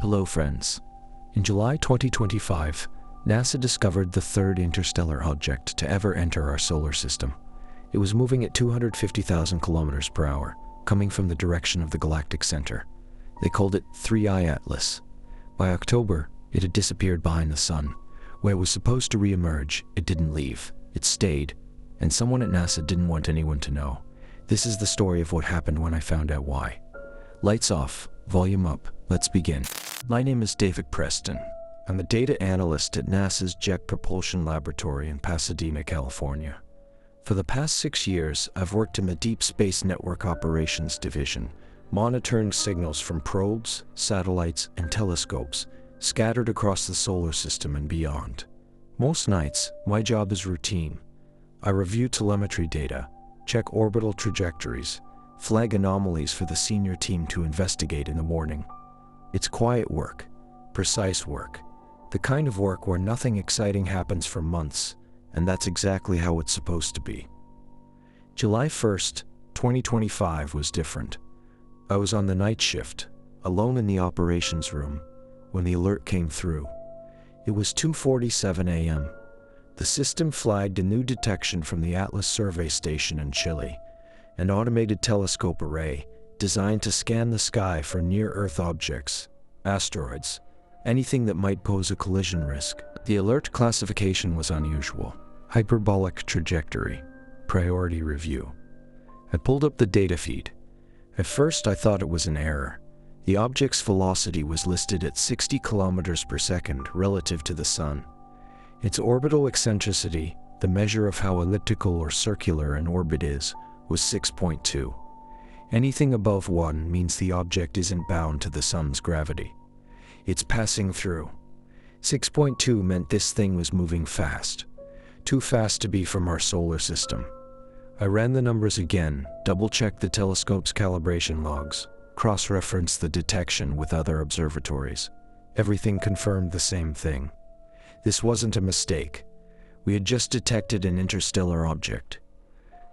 Hello friends. In July 2025, NASA discovered the third interstellar object to ever enter our solar system. It was moving at 250,000 kilometers per hour, coming from the direction of the galactic center. They called it 3I Atlas. By October, it had disappeared behind the sun. Where it was supposed to re-emerge, it didn't leave. It stayed, and someone at NASA didn't want anyone to know. This is the story of what happened when I found out why. Lights off, volume up, let's begin. My name is David Preston. I'm a data analyst at NASA's Jet Propulsion Laboratory in Pasadena, California. For the past 6 years, I've worked in the Deep Space Network Operations Division, monitoring signals from probes, satellites, and telescopes scattered across the solar system and beyond. Most nights, my job is routine. I review telemetry data, check orbital trajectories, flag anomalies for the senior team to investigate in the morning. It's quiet work, precise work, the kind of work where nothing exciting happens for months, and that's exactly how it's supposed to be. July 1st, 2025 was different. I was on the night shift, alone in the operations room, when the alert came through. It was 2:47 a.m. The system flagged a new detection from the Atlas Survey Station in Chile, an automated telescope array designed to scan the sky for near-Earth objects, asteroids, anything that might pose a collision risk. The alert classification was unusual. Hyperbolic trajectory, priority review. I pulled up the data feed. At first I thought it was an error. The object's velocity was listed at 60 kilometers per second relative to the Sun. Its orbital eccentricity, the measure of how elliptical or circular an orbit is, was 6.2. Anything above 1 means the object isn't bound to the Sun's gravity. It's passing through. 6.2 meant this thing was moving fast. Too fast to be from our solar system. I ran the numbers again, double-checked the telescope's calibration logs, cross-referenced the detection with other observatories. Everything confirmed the same thing. This wasn't a mistake. We had just detected an interstellar object.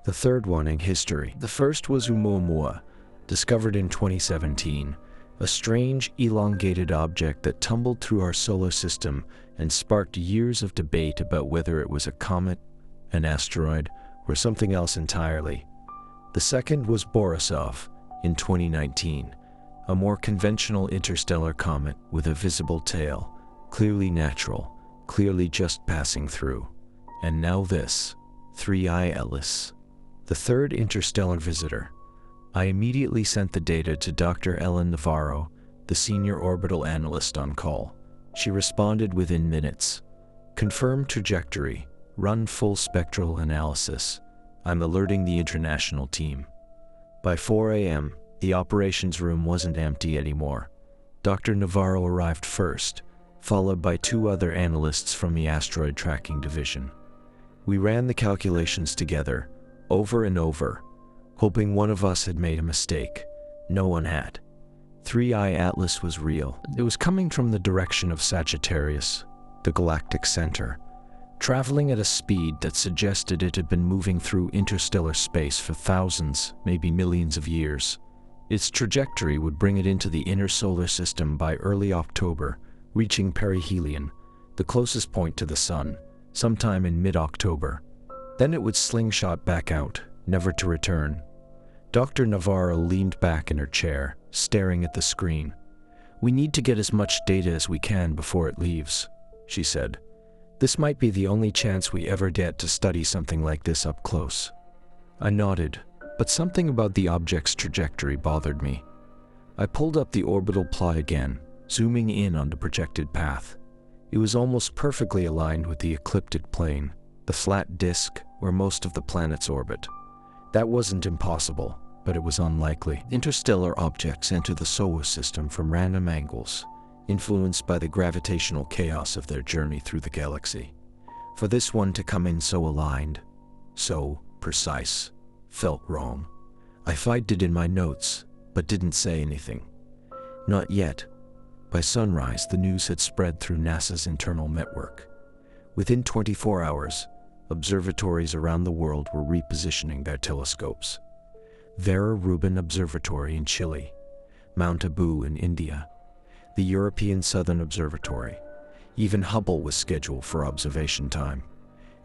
The third one in history. The first was Oumuamua, discovered in 2017, a strange, elongated object that tumbled through our solar system and sparked years of debate about whether it was a comet, an asteroid, or something else entirely. The second was Borisov, in 2019, a more conventional interstellar comet with a visible tail, clearly natural, clearly just passing through. And now this, 3I Atlas, the third interstellar visitor. I immediately sent the data to Dr. Ellen Navarro, the senior orbital analyst on call. She responded within minutes. Confirmed trajectory, run full spectral analysis. I'm alerting the international team. By 4 a.m., the operations room wasn't empty anymore. Dr. Navarro arrived first, followed by 2 other analysts from the asteroid tracking division. We ran the calculations together, over and over, hoping one of us had made a mistake. No one had. 3I Atlas was real. It was coming from the direction of Sagittarius, the galactic center, traveling at a speed that suggested it had been moving through interstellar space for thousands, maybe millions of years. Its trajectory would bring it into the inner solar system by early October, reaching perihelion, the closest point to the Sun, sometime in mid-October. Then it would slingshot back out, never to return. Dr. Navarro leaned back in her chair, staring at the screen. "We need to get as much data as we can before it leaves," she said. "This might be the only chance we ever get to study something like this up close." I nodded, but something about the object's trajectory bothered me. I pulled up the orbital plot again, zooming in on the projected path. It was almost perfectly aligned with the ecliptic plane, the flat disk where most of the planets orbit. That wasn't impossible, but it was unlikely. Interstellar objects enter the solar system from random angles, influenced by the gravitational chaos of their journey through the galaxy. For this one to come in so aligned, so precise, felt wrong. I flagged it in my notes, but didn't say anything. Not yet. By sunrise, the news had spread through NASA's internal network. Within 24 hours, observatories around the world were repositioning their telescopes. Vera Rubin Observatory in Chile, Mount Abu in India, the European Southern Observatory. Even Hubble was scheduled for observation time.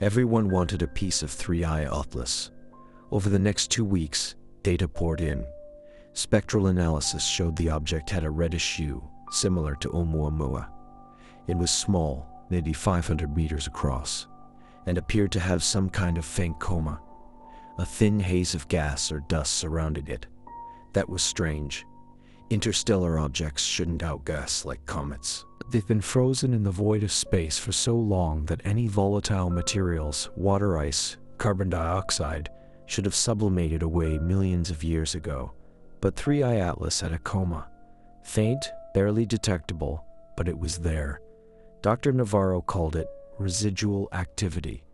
Everyone wanted a piece of 3i Atlas. Over the next 2 weeks, data poured in. Spectral analysis showed the object had a reddish hue, similar to Oumuamua. It was small, maybe 500 meters across, and appeared to have some kind of faint coma. A thin haze of gas or dust surrounded it. That was strange. Interstellar objects shouldn't outgas like comets. They've been frozen in the void of space for so long that any volatile materials, water ice, carbon dioxide, should have sublimated away millions of years ago. But 3i Atlas had a coma. Faint, barely detectable, but it was there. Dr. Navarro called it residual activity.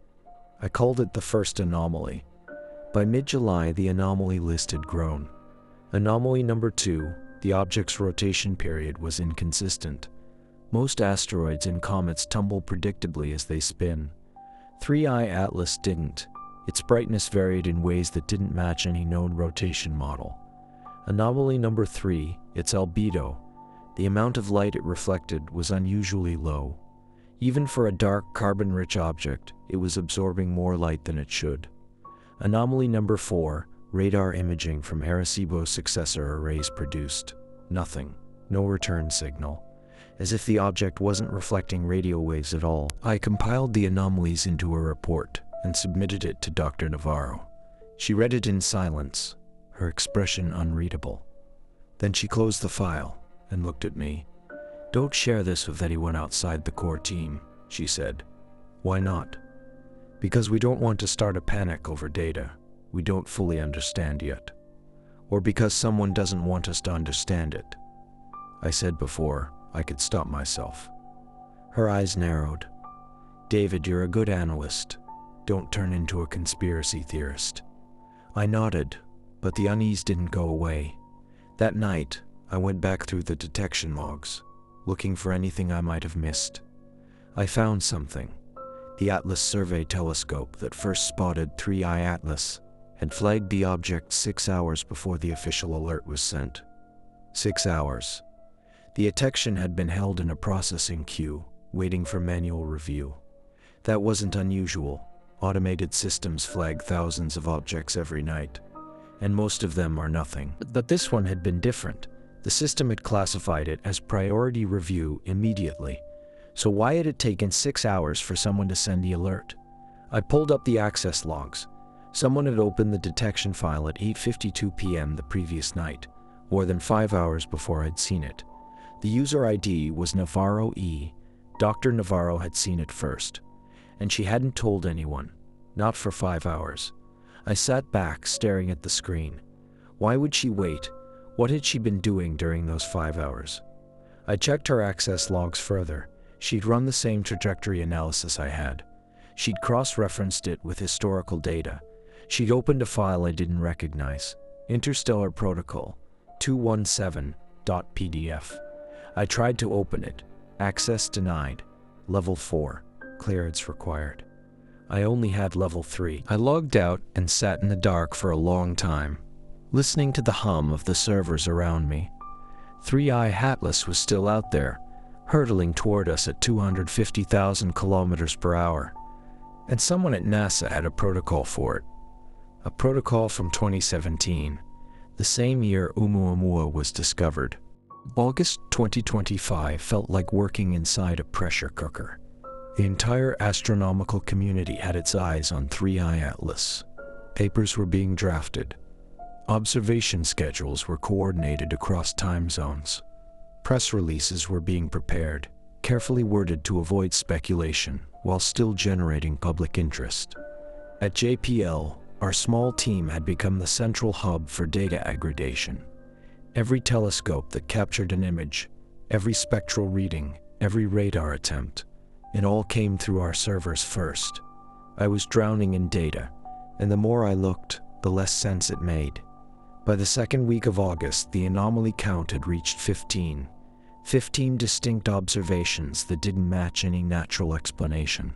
I called it the first anomaly. By mid-July, the anomaly list had grown. Anomaly number 2, the object's rotation period was inconsistent. Most asteroids and comets tumble predictably as they spin. 3i Atlas didn't. Its brightness varied in ways that didn't match any known rotation model. Anomaly number 3, its albedo. The amount of light it reflected was unusually low. Even for a dark, carbon-rich object, it was absorbing more light than it should. Anomaly number 4, radar imaging from Arecibo's successor arrays produced nothing, no return signal. As if the object wasn't reflecting radio waves at all, I compiled the anomalies into a report and submitted it to Dr. Navarro. She read it in silence, her expression unreadable. Then she closed the file and looked at me. "Don't share this with anyone outside the core team," she said. "Why not?" "Because we don't want to start a panic over data we don't fully understand yet. Or because someone doesn't want us to understand it." I said before I could stop myself. Her eyes narrowed. "David, you're a good analyst. Don't turn into a conspiracy theorist." I nodded, but the unease didn't go away. That night, I went back through the detection logs, looking for anything I might have missed. I found something. The Atlas Survey telescope that first spotted 3i Atlas had flagged the object 6 hours before the official alert was sent. 6 hours. The detection had been held in a processing queue, waiting for manual review. That wasn't unusual. Automated systems flag thousands of objects every night, and most of them are nothing. But this one had been different. The system had classified it as priority review immediately. So why had it taken 6 hours for someone to send the alert? I pulled up the access logs. Someone had opened the detection file at 8:52 p.m. the previous night, more than 5 hours before I'd seen it. The user ID was Navarro E. Dr. Navarro had seen it first, and she hadn't told anyone, not for 5 hours. I sat back, staring at the screen. Why would she wait? What had she been doing during those 5 hours? I checked her access logs further. She'd run the same trajectory analysis I had. She'd cross-referenced it with historical data. She'd opened a file I didn't recognize. Interstellar Protocol 217.pdf. I tried to open it. Access denied. Level 4. Clearance required. I only had level 3. I logged out and sat in the dark for a long time, listening to the hum of the servers around me. 3i Atlas was still out there, hurtling toward us at 250,000 kilometers per hour. And someone at NASA had a protocol for it. A protocol from 2017, the same year Oumuamua was discovered. August 2025 felt like working inside a pressure cooker. The entire astronomical community had its eyes on 3i Atlas. Papers were being drafted. Observation schedules were coordinated across time zones. Press releases were being prepared, carefully worded to avoid speculation, while still generating public interest. At JPL, our small team had become the central hub for data aggregation. Every telescope that captured an image, every spectral reading, every radar attempt, it all came through our servers first. I was drowning in data, and the more I looked, the less sense it made. By the second week of August, the anomaly count had reached 15. 15 distinct observations that didn't match any natural explanation.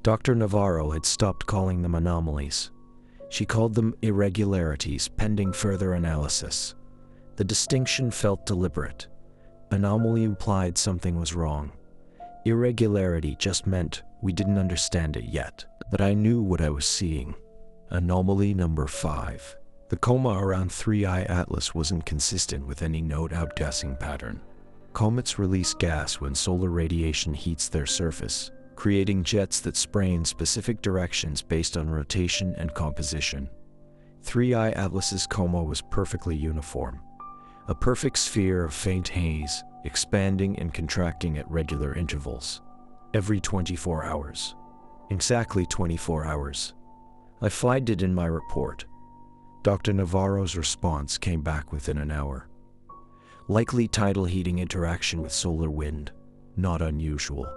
Dr. Navarro had stopped calling them anomalies. She called them irregularities pending further analysis. The distinction felt deliberate. Anomaly implied something was wrong. Irregularity just meant we didn't understand it yet, but I knew what I was seeing. Anomaly number 5. The coma around 3I Atlas wasn't consistent with any node outgassing pattern. Comets release gas when solar radiation heats their surface, creating jets that spray in specific directions based on rotation and composition. 3I Atlas's coma was perfectly uniform. A perfect sphere of faint haze, expanding and contracting at regular intervals. Every 24 hours. Exactly 24 hours. I flagged it in my report. Dr. Navarro's response came back within an hour. Likely tidal heating interaction with solar wind. Not unusual.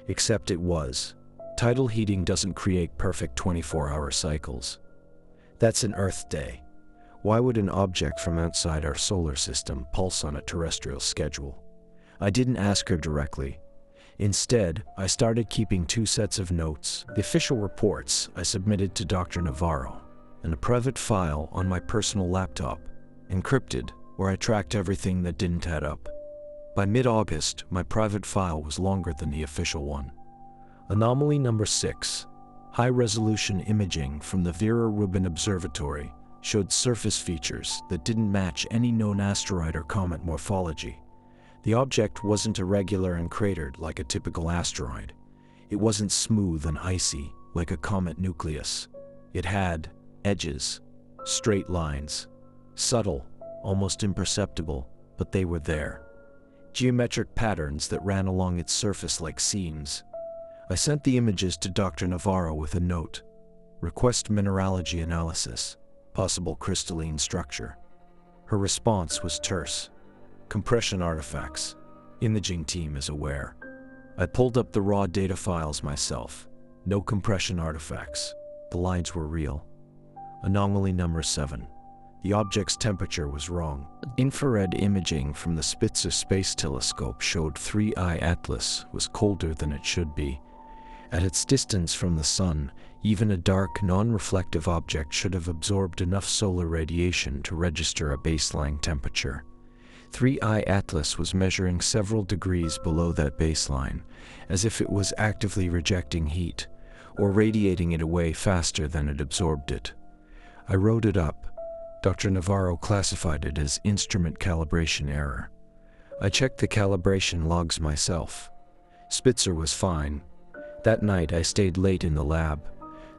Except it was. Tidal heating doesn't create perfect 24-hour cycles. That's an Earth day. Why would an object from outside our solar system pulse on a terrestrial schedule? I didn't ask her directly. Instead, I started keeping 2 sets of notes, the official reports I submitted to Dr. Navarro, and a private file on my personal laptop, encrypted, where I tracked everything that didn't add up. By mid-August, my private file was longer than the official one. Anomaly number 6. High-resolution imaging from the Vera Rubin Observatory showed surface features that didn't match any known asteroid or comet morphology. The object wasn't irregular and cratered like a typical asteroid. It wasn't smooth and icy like a comet nucleus. It had edges, straight lines, subtle, almost imperceptible, but they were there. Geometric patterns that ran along its surface like seams. I sent the images to Dr. Navarro with a note. Request mineralogy analysis. Possible crystalline structure. Her response was terse. Compression artifacts. Imaging team is aware. I pulled up the raw data files myself. No compression artifacts. The lines were real. Anomaly number 7. The object's temperature was wrong. Infrared imaging from the Spitzer Space Telescope showed 3I Atlas was colder than it should be. At its distance from the Sun, even a dark, non-reflective object should have absorbed enough solar radiation to register a baseline temperature. 3I Atlas was measuring several degrees below that baseline, as if it was actively rejecting heat, or radiating it away faster than it absorbed it. I wrote it up. Dr. Navarro classified it as instrument calibration error. I checked the calibration logs myself. Spitzer was fine. That night I stayed late in the lab.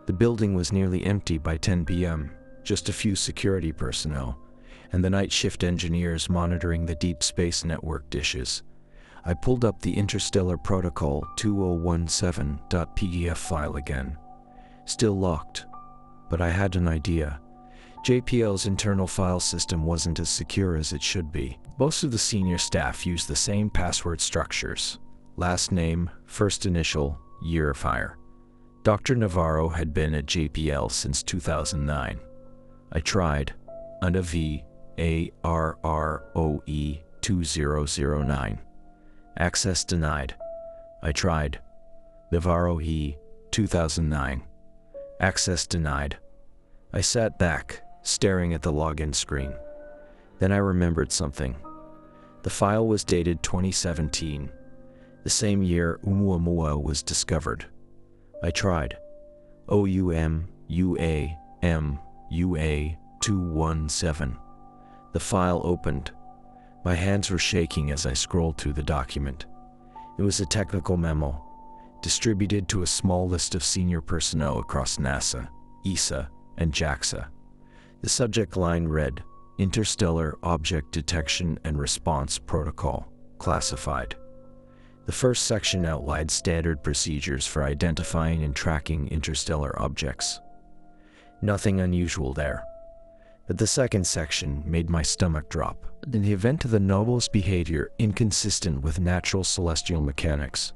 The building was nearly empty by 10 p.m., just a few security personnel, and the night shift engineers monitoring the Deep Space Network dishes. I pulled up the Interstellar Protocol 2017.pdf file again. Still locked, but I had an idea. JPL's internal file system wasn't as secure as it should be. Most of the senior staff used the same password structures. Last name, first initial, year of hire. Dr. Navarro had been at JPL since 2009. I tried, under VARROE 2009. Access denied. I tried, Navarro E 2009. Access denied. I sat back, staring at the login screen. Then I remembered something. The file was dated 2017, the same year Oumuamua was discovered. I tried. OUMUAMUA 217. The file opened. My hands were shaking as I scrolled through the document. It was a technical memo, distributed to a small list of senior personnel across NASA, ESA, and JAXA. The subject line read, Interstellar Object Detection and Response Protocol, classified. The first section outlined standard procedures for identifying and tracking interstellar objects. Nothing unusual there. But the second section made my stomach drop. In the event of the anomalous behavior inconsistent with natural celestial mechanics,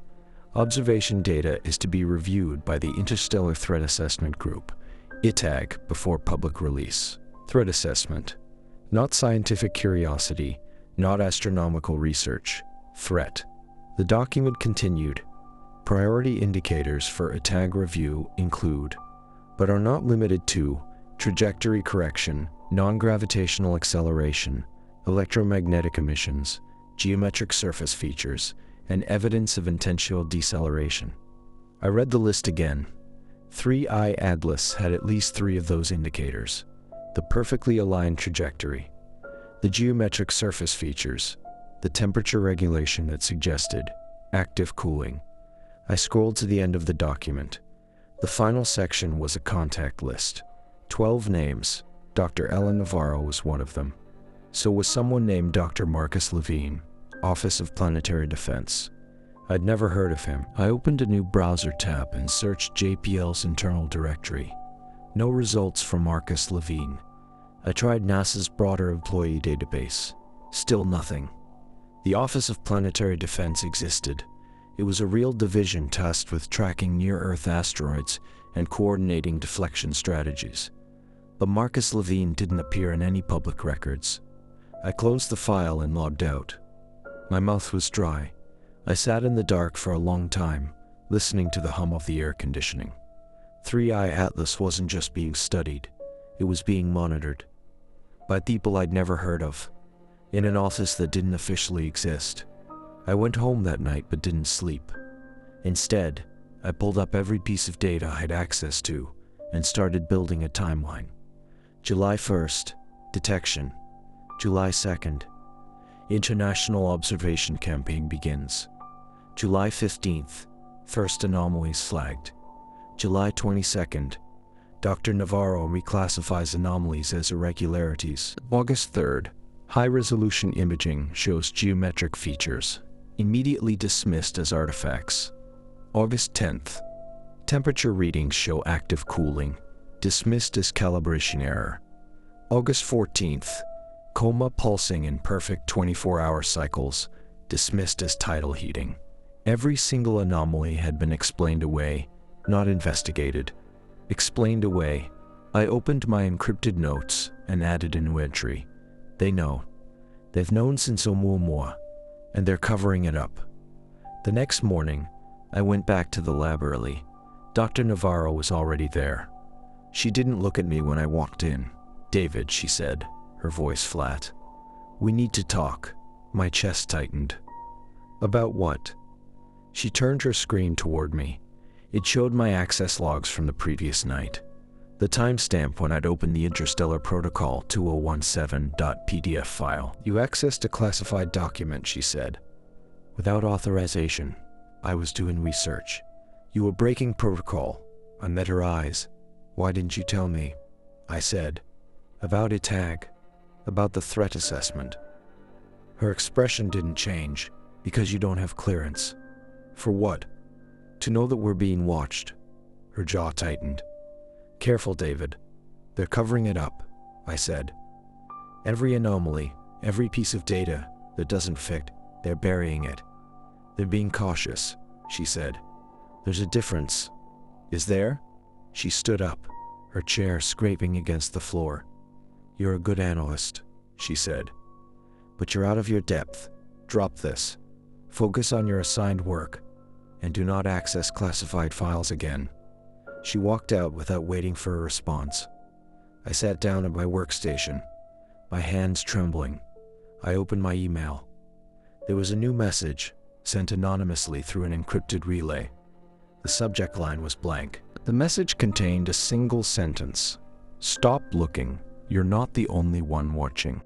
observation data is to be reviewed by the Interstellar Threat Assessment Group, ITAG, before public release. Threat assessment. Not scientific curiosity, not astronomical research. Threat. The document continued. Priority indicators for ITAG review include, but are not limited to, trajectory correction, non-gravitational acceleration, electromagnetic emissions, geometric surface features, and evidence of intentional deceleration. I read the list again. 3I Atlas had at least 3 of those indicators. The perfectly aligned trajectory, the geometric surface features, the temperature regulation that suggested active cooling. I scrolled to the end of the document. The final section was a contact list. 12 names. Dr. Ellen Navarro was one of them. So was someone named Dr. Marcus Levine, Office of Planetary Defense. I'd never heard of him. I opened a new browser tab and searched JPL's internal directory. No results from Marcus Levine. I tried NASA's broader employee database. Still nothing. The Office of Planetary Defense existed. It was a real division tasked with tracking near-Earth asteroids and coordinating deflection strategies. But Marcus Levine didn't appear in any public records. I closed the file and logged out. My mouth was dry. I sat in the dark for a long time, listening to the hum of the air conditioning. 3I Atlas wasn't just being studied, it was being monitored. By people I'd never heard of, in an office that didn't officially exist. I went home that night but didn't sleep. Instead, I pulled up every piece of data I had access to and started building a timeline. July 1st, detection. July 2nd, International Observation Campaign begins. July 15th, first anomalies flagged. July 22nd, Dr. Navarro reclassifies anomalies as irregularities. August 3rd, high-resolution imaging shows geometric features, immediately dismissed as artifacts. August 10th, temperature readings show active cooling, dismissed as calibration error. August 14th, coma pulsing in perfect 24-hour cycles, dismissed as tidal heating. Every single anomaly had been explained away, not investigated. Explained away. I opened my encrypted notes and added a new entry. They know. They've known since Oumuamua, and they're covering it up. The next morning, I went back to the lab early. Dr. Navarro was already there. She didn't look at me when I walked in. "David," she said, her voice flat. "We need to talk." My chest tightened. "About what?" She turned her screen toward me. It showed my access logs from the previous night. The timestamp when I'd opened the Interstellar Protocol 2017.pdf file. "You accessed a classified document," she said. "Without authorization. I was doing research. You were breaking protocol." I met her eyes. "Why didn't you tell me?" I said. "About ITAG. About the threat assessment." Her expression didn't change. "Because you don't have clearance." "For what?" "To know that we're being watched." Her jaw tightened. "Careful, David. They're covering it up," I said. "Every anomaly, every piece of data that doesn't fit, they're burying it. They're being cautious," she said. "There's a difference." "Is there?" She stood up, her chair scraping against the floor. "You're a good analyst," she said. "But you're out of your depth. Drop this. Focus on your assigned work, and do not access classified files again." She walked out without waiting for a response. I sat down at my workstation, my hands trembling. I opened my email. There was a new message, sent anonymously through an encrypted relay. The subject line was blank. The message contained a single sentence. "Stop looking. You're not the only one watching."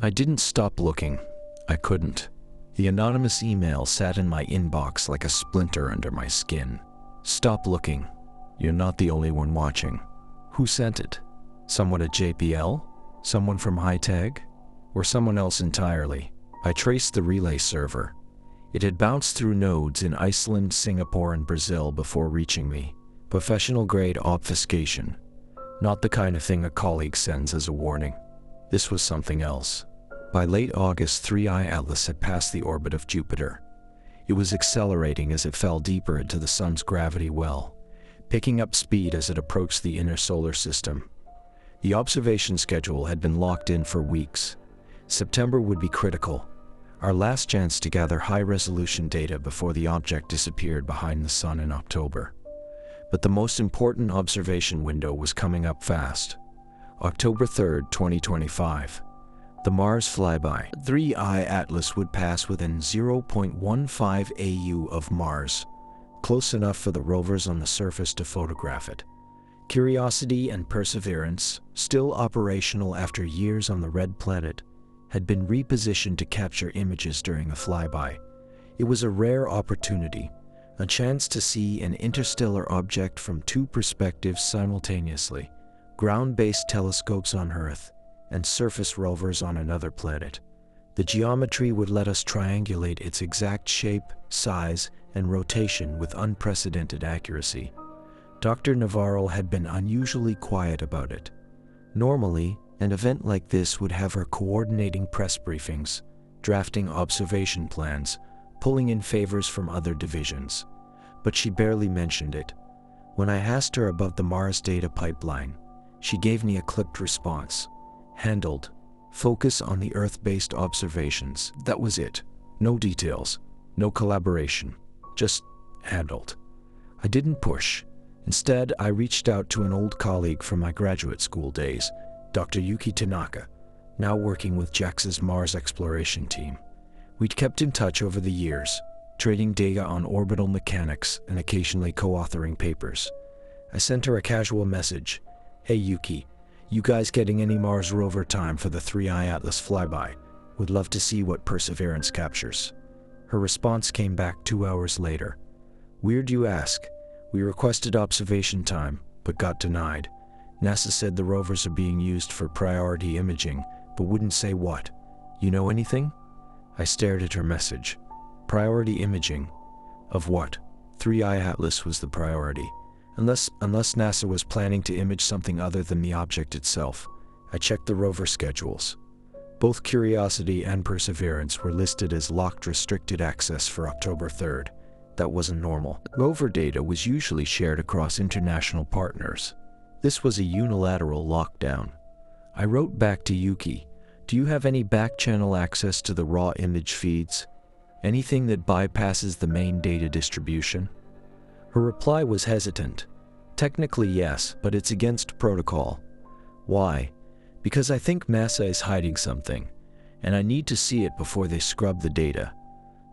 I didn't stop looking. I couldn't. The anonymous email sat in my inbox like a splinter under my skin. "Stop looking. You're not the only one watching." Who sent it? Someone at JPL? Someone from HITAG? Or someone else entirely? I traced the relay server. It had bounced through nodes in Iceland, Singapore, and Brazil before reaching me. Professional-grade obfuscation. Not the kind of thing a colleague sends as a warning. This was something else. By late August, 3I Atlas had passed the orbit of Jupiter. It was accelerating as it fell deeper into the sun's gravity well, picking up speed as it approached the inner solar system. The observation schedule had been locked in for weeks. September would be critical, our last chance to gather high-resolution data before the object disappeared behind the sun in October. But the most important observation window was coming up fast. October 3rd, 2025. The Mars flyby. 3I Atlas would pass within 0.15 AU of Mars, close enough for the rovers on the surface to photograph it. Curiosity and Perseverance, still operational after years on the Red Planet, had been repositioned to capture images during a flyby. It was a rare opportunity, a chance to see an interstellar object from two perspectives simultaneously: ground-based telescopes on Earth and surface rovers on another planet. The geometry would let us triangulate its exact shape, size, and rotation with unprecedented accuracy. Dr. Navarro had been unusually quiet about it. Normally, an event like this would have her coordinating press briefings, drafting observation plans, pulling in favors from other divisions. But she barely mentioned it. When I asked her about the Mars data pipeline, she gave me a clipped response. Handled. Focus on the Earth-based observations. That was it. No details. No collaboration. Just handled. I didn't push. Instead, I reached out to an old colleague from my graduate school days, Dr. Yuki Tanaka, now working with JAXA's Mars exploration team. We'd kept in touch over the years, trading data on orbital mechanics and occasionally co-authoring papers. I sent her a casual message. Hey Yuki, you guys getting any Mars rover time for the 3I Atlas flyby? Would love to see what Perseverance captures. Her response came back 2 hours later. Weird you ask. We requested observation time, but got denied. NASA said the rovers are being used for priority imaging, but wouldn't say what. You know anything? I stared at her message. Priority imaging? Of what? 3I Atlas was the priority. Unless NASA was planning to image something other than the object itself. I checked the rover schedules. Both Curiosity and Perseverance were listed as locked restricted access for October 3rd. That wasn't normal. Rover data was usually shared across international partners. This was a unilateral lockdown. I wrote back to Yuki, do you have any back-channel access to the raw image feeds? Anything that bypasses the main data distribution? Her reply was hesitant. Technically yes, but it's against protocol. Why? Because I think NASA is hiding something, and I need to see it before they scrub the data.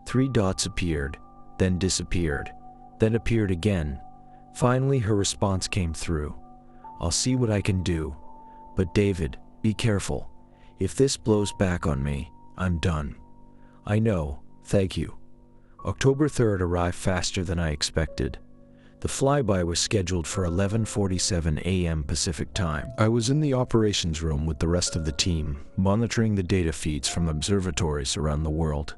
3 dots appeared, then disappeared, then appeared again. Finally, her response came through. I'll see what I can do. But David, be careful. If this blows back on me, I'm done. I know, thank you. October 3rd arrived faster than I expected. The flyby was scheduled for 11:47 a.m. Pacific time. I was in the operations room with the rest of the team, monitoring the data feeds from observatories around the world.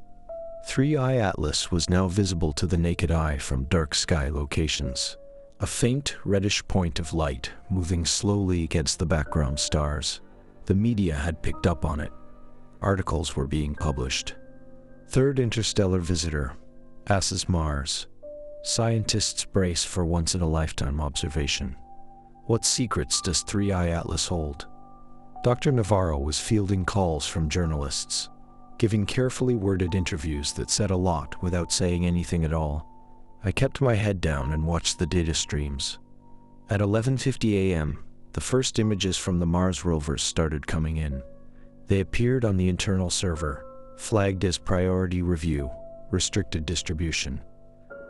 3I Atlas was now visible to the naked eye from dark sky locations. A faint, reddish point of light moving slowly against the background stars. The media had picked up on it. Articles were being published. Third interstellar visitor, passes Mars. Scientists brace for once-in-a-lifetime observation. What secrets does 3I Atlas hold? Dr. Navarro was fielding calls from journalists, giving carefully worded interviews that said a lot without saying anything at all. I kept my head down and watched the data streams. At 11:50 a.m., the first images from the Mars rovers started coming in. They appeared on the internal server, flagged as priority review, restricted distribution.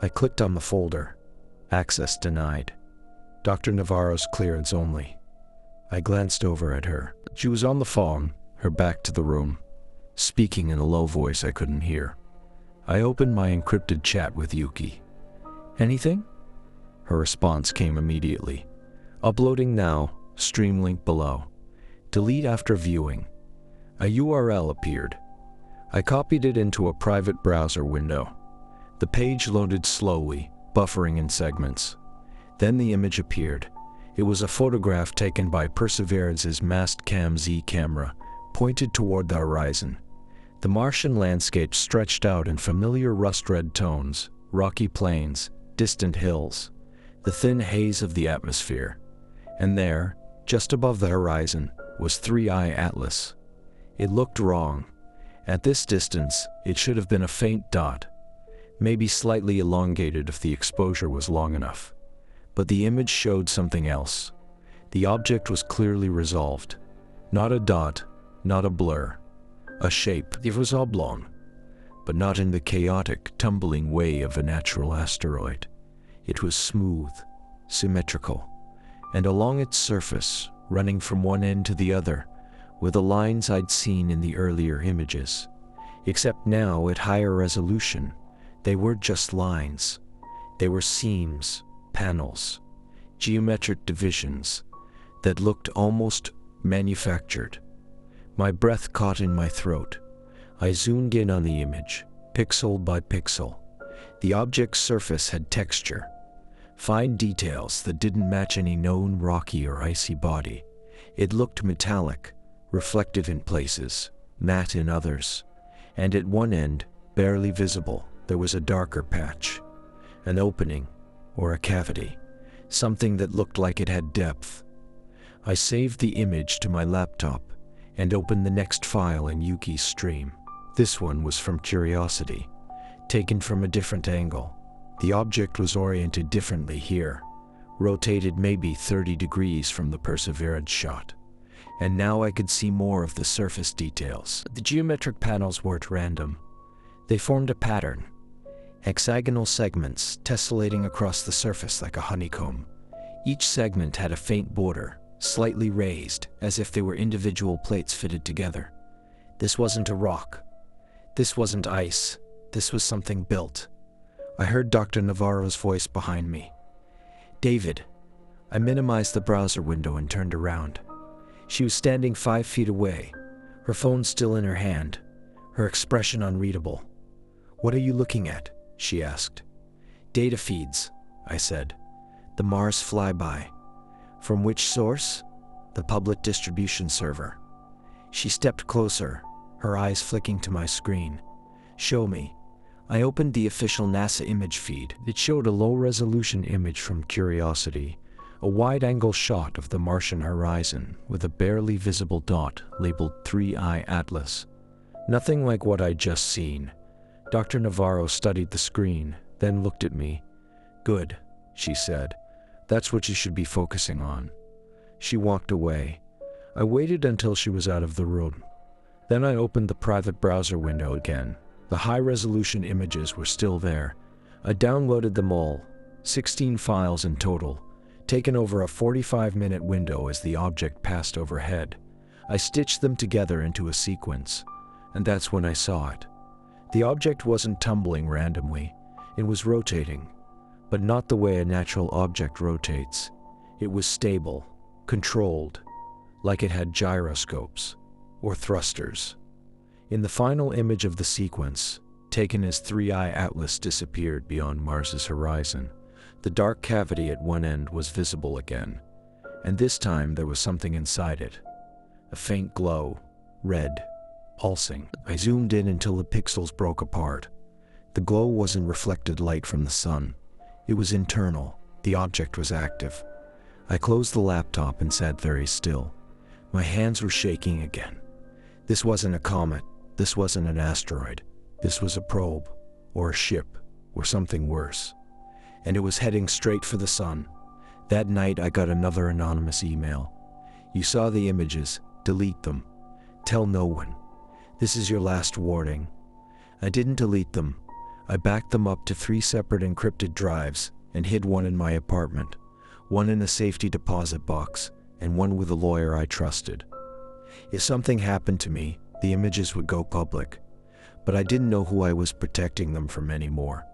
I clicked on the folder. Access denied. Dr. Navarro's clearance only. I glanced over at her. She was on the phone, her back to the room, speaking in a low voice I couldn't hear. I opened my encrypted chat with Yuki. Anything? Her response came immediately. Uploading now, stream link below. Delete after viewing. A URL appeared. I copied it into a private browser window. The page loaded slowly, buffering in segments. Then the image appeared. It was a photograph taken by Perseverance's Mastcam Z camera, pointed toward the horizon. The Martian landscape stretched out in familiar rust-red tones, rocky plains, distant hills, the thin haze of the atmosphere. And there, just above the horizon, was 3I Atlas. It looked wrong. At this distance, it should have been a faint dot, maybe slightly elongated if the exposure was long enough. But the image showed something else. The object was clearly resolved. Not a dot, not a blur, A shape. It was oblong, but not in the chaotic, tumbling way of a natural asteroid. It was smooth, symmetrical, and along its surface, running from one end to the other, were the lines I'd seen in the earlier images. Except now, at higher resolution, they weren't just lines. They were seams, panels, geometric divisions that looked almost manufactured. My breath caught in my throat. I zoomed in on the image, pixel by pixel. The object's surface had texture, fine details that didn't match any known rocky or icy body. It looked metallic, reflective in places, matte in others, and at one end, barely visible, there was a darker patch, an opening or a cavity, something that looked like it had depth. I saved the image to my laptop and opened the next file in Yuki's stream. This one was from Curiosity, taken from a different angle. The object was oriented differently here, rotated maybe 30 degrees from the Perseverance shot. And now I could see more of the surface details. The geometric panels weren't random. They formed a pattern, hexagonal segments tessellating across the surface like a honeycomb. Each segment had a faint border, slightly raised, as if they were individual plates fitted together. This wasn't a rock. This wasn't ice. This was something built. I heard Dr. Navarro's voice behind me. "David." I minimized the browser window and turned around. She was standing 5 feet away, her phone still in her hand, her expression unreadable. "What are you looking at?" she asked. "Data feeds," I said. "The Mars FLYBY." "From which source?" "The public distribution server." She stepped closer, her eyes flicking to my screen. "Show me." I opened the official NASA image feed. It showed a low-resolution image from Curiosity, a wide-angle shot of the Martian horizon with a barely visible dot labeled 3I Atlas. Nothing like what I'd just seen. Dr. Navarro studied the screen, then looked at me. "Good," she said. "That's what you should be focusing on." She walked away. I waited until she was out of the room. Then I opened the private browser window again. The high-resolution images were still there. I downloaded them all, 16 files in total, taken over a 45-minute window as the object passed overhead. I stitched them together into a sequence, and that's when I saw it. The object wasn't tumbling randomly. It was rotating, but not the way a natural object rotates. It was stable, controlled, like it had gyroscopes or thrusters. In the final image of the sequence, taken as 3I Atlas disappeared beyond Mars's horizon, the dark cavity at one end was visible again, and this time there was something inside it. A faint glow, red, pulsing. I zoomed in until the pixels broke apart. The glow wasn't reflected light from the sun. It was internal. The object was active. I closed the laptop and sat very still. My hands were shaking again. This wasn't a comet. This wasn't an asteroid. This was a probe, or a ship, or something worse. And it was heading straight for the sun. That night I got another anonymous email. "You saw the images. Delete them. Tell no one. This is your last warning." I didn't delete them. I backed them up to 3 separate encrypted drives and hid one in my apartment, one in a safety deposit box, and one with a lawyer I trusted. If something happened to me, the images would go public, but I didn't know who I was protecting them from anymore.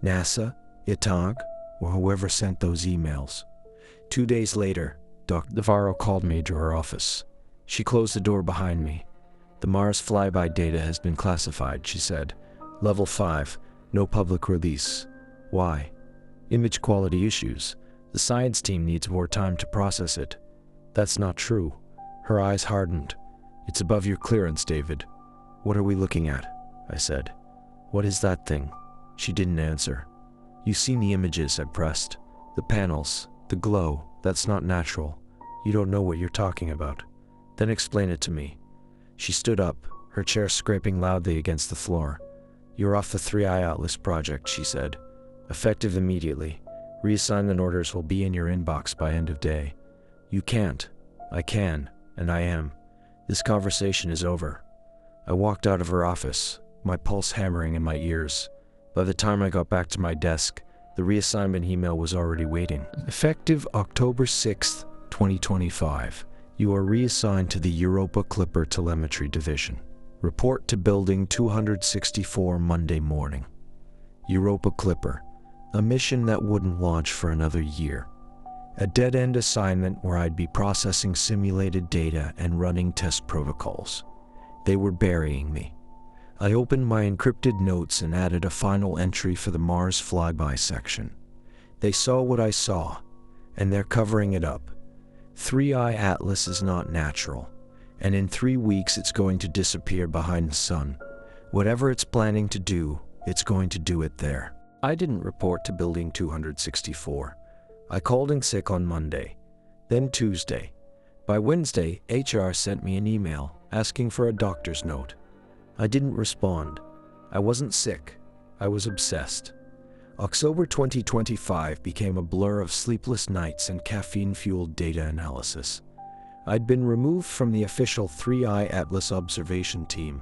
NASA, EPILOGUE, or whoever sent those emails. 2 days later, Dr. Navarro called me to her office. She closed the door behind me. "The Mars FLYBY data has been classified," she said. "Level 5, no public release." "Why?" "Image quality issues. The science team needs more time to process it." "That's not true." Her eyes hardened. "It's above your clearance, David." "What are we looking at?" I said. "What is that thing?" She didn't answer. "You've seen the images," I pressed. "The panels, the glow, that's not natural. You don't know what you're talking about." "Then explain it to me." She stood up, her chair scraping loudly against the floor. "You're off the 3I Atlas project," she said. "Effective immediately. Reassignment orders will be in your inbox by end of day." "You can't." "I can, and I am. This conversation is over." I walked out of her office, my pulse hammering in my ears. By the time I got back to my desk, the reassignment email was already waiting. Effective October 6th, 2025, you are reassigned to the Europa Clipper Telemetry Division. Report to Building 264 Monday morning. Europa Clipper, a mission that wouldn't launch for another year. A dead-end assignment where I'd be processing simulated data and running test protocols. They were burying me. I opened my encrypted notes and added a final entry for the Mars FLYBY section. They saw what I saw, and they're covering it up. 3i Atlas is not natural, and in 3 weeks it's going to disappear behind the sun. Whatever it's planning to do, it's going to do it there. I didn't report to Building 264. I called in sick on Monday, then Tuesday. By Wednesday, HR sent me an email asking for a doctor's note. I didn't respond. I wasn't sick. I was obsessed. October 2025 became a blur of sleepless nights and caffeine-fueled data analysis. I'd been removed from the official 3i Atlas observation team,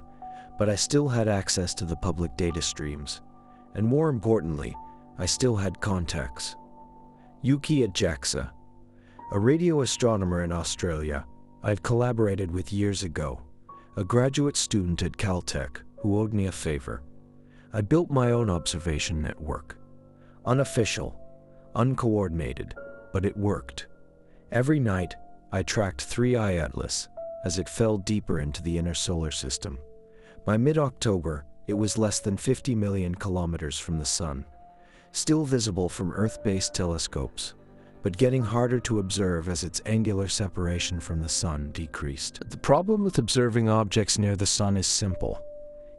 but I still had access to the public data streams. And more importantly, I still had contacts. Yuki at JAXA, a radio astronomer in Australia I'd collaborated with years ago, a graduate student at Caltech who owed me a favor. I built my own observation network. Unofficial, uncoordinated, but it worked. Every night, I tracked 3i Atlas as it fell deeper into the inner solar system. By mid-October, it was less than 50 million kilometers from the sun, still visible from Earth-based telescopes, but getting harder to observe as its angular separation from the sun decreased. The problem with observing objects near the sun is simple.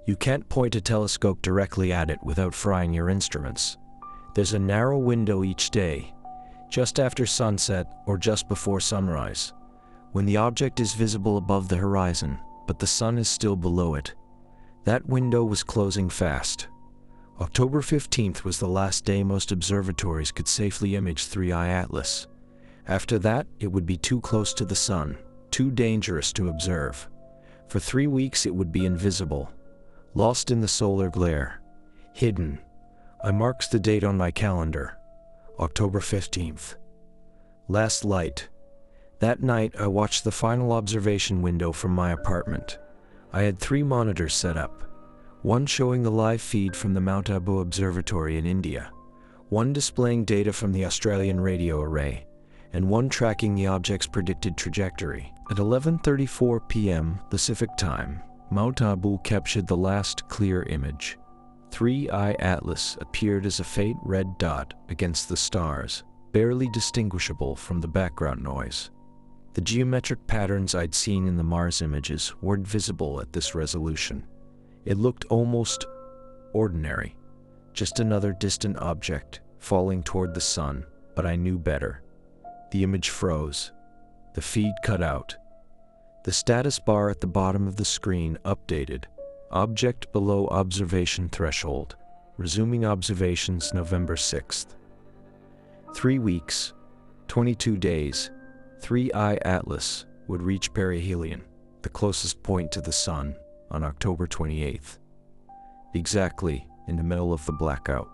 You can't point a telescope directly at it without frying your instruments. There's a narrow window each day, just after sunset or just before sunrise, when the object is visible above the horizon, but the sun is still below it. That window was closing fast. October 15th was the last day most observatories could safely image 3i Atlas. After that, it would be too close to the sun, too dangerous to observe. For 3 weeks it would be invisible, lost in the solar glare, hidden. I marked the date on my calendar, October 15th. Last light. That night I watched the final observation window from my apartment. I had 3 monitors set up, one showing the live feed from the Mount Abu Observatory in India, one displaying data from the Australian radio array, and one tracking the object's predicted trajectory. At 11:34 p.m. Pacific time, Mount Abu captured the last clear image. 3i Atlas appeared as a faint red dot against the stars, barely distinguishable from the background noise. The geometric patterns I'd seen in the Mars images weren't visible at this resolution. It looked almost ordinary, just another distant object falling toward the sun, but I knew better. The image froze. The feed cut out. The status bar at the bottom of the screen updated. Object below observation threshold. Resuming observations November 6th. 3 weeks, 22 days, 3i Atlas would reach perihelion, the closest point to the sun, on October 28th. Exactly in the middle of the blackout.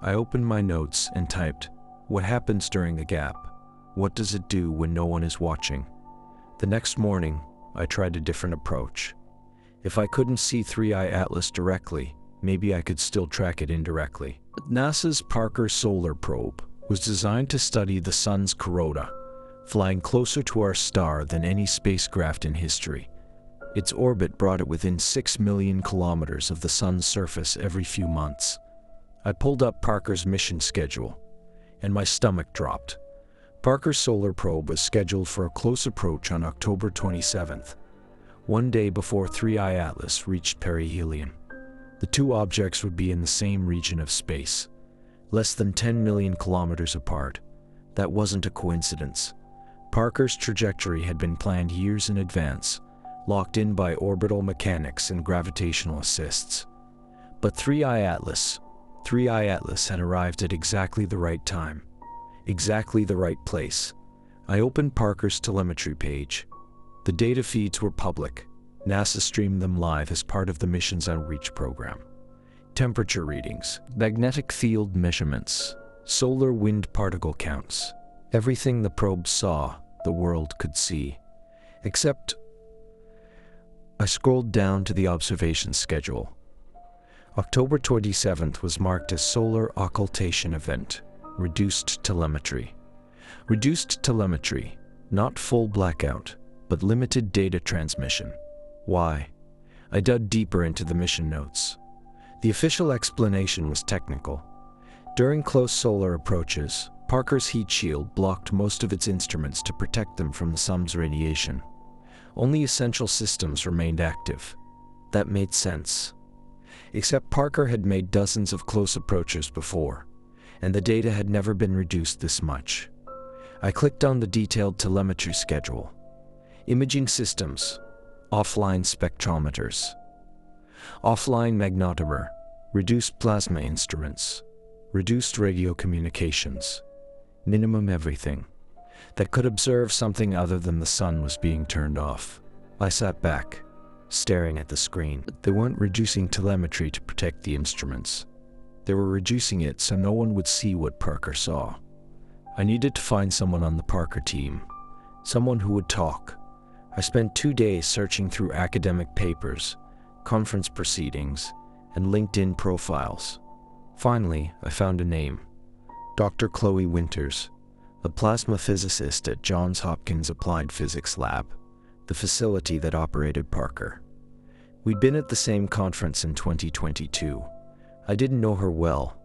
I opened my notes and typed, "What happens during the gap? What does it do when no one is watching?" The next morning, I tried a different approach. If I couldn't see 3i Atlas directly, maybe I could still track it indirectly. NASA's Parker Solar Probe was designed to study the sun's corona, flying closer to our star than any spacecraft in history. Its orbit brought it within 6 million kilometers of the sun's surface every few months. I pulled up Parker's mission schedule, and my stomach dropped. Parker's solar probe was scheduled for a close approach on October 27th, one day before 3i Atlas reached perihelion. The 2 objects would be in the same region of space, less than 10 million kilometers apart. That wasn't a coincidence. Parker's trajectory had been planned years in advance, locked in by orbital mechanics and gravitational assists. But 3i Atlas had arrived at exactly the right time, exactly the right place. I opened Parker's telemetry page. The data feeds were public. NASA streamed them live as part of the mission's outreach program. Temperature readings, magnetic field measurements, solar wind particle counts. Everything the probe saw, the world could see. Except, I scrolled down to the observation schedule. October 27th was marked as Solar Occultation Event, Reduced Telemetry. Reduced telemetry, not full blackout, but limited data transmission. Why? I dug deeper into the mission notes. The official explanation was technical. During close solar approaches, Parker's heat shield blocked most of its instruments to protect them from the sun's radiation. Only essential systems remained active. That made sense. Except Parker had made dozens of close approaches before, and the data had never been reduced this much. I clicked on the detailed telemetry schedule. Imaging systems, offline spectrometers, offline magnetometer, reduced plasma instruments, reduced radio communications, minimum everything that could observe something other than the sun was being turned off. I sat back, staring at the screen. They weren't reducing telemetry to protect the instruments. They were reducing it so no one would see what Parker saw. I needed to find someone on the Parker team, someone who would talk. I spent 2 days searching through academic papers, conference proceedings, and LinkedIn profiles. Finally, I found a name. Dr. Chloe Winters, a plasma physicist at Johns Hopkins Applied Physics Lab, the facility that operated Parker. We'd been at the same conference in 2022. I didn't know her well,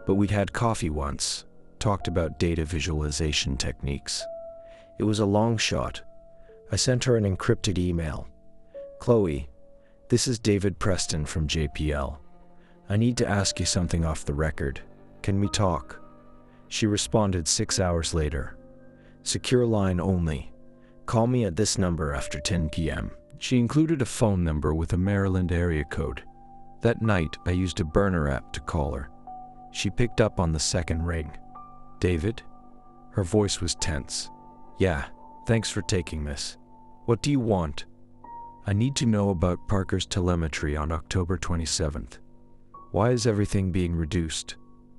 but we'd had coffee once, talked about data visualization techniques. It was a long shot. I sent her an encrypted email. Chloe, this is David Preston from JPL. I need to ask you something off the record. Can we talk? She responded 6 hours later. Secure line only. Call me at this number after 10 p.m. She included a phone number with a Maryland area code. That night, I used a burner app to call her. She picked up on the second ring. David? Her voice was tense. Yeah, thanks for taking this. What do you want? I need to know about Parker's telemetry on October 27th. Why is everything being reduced?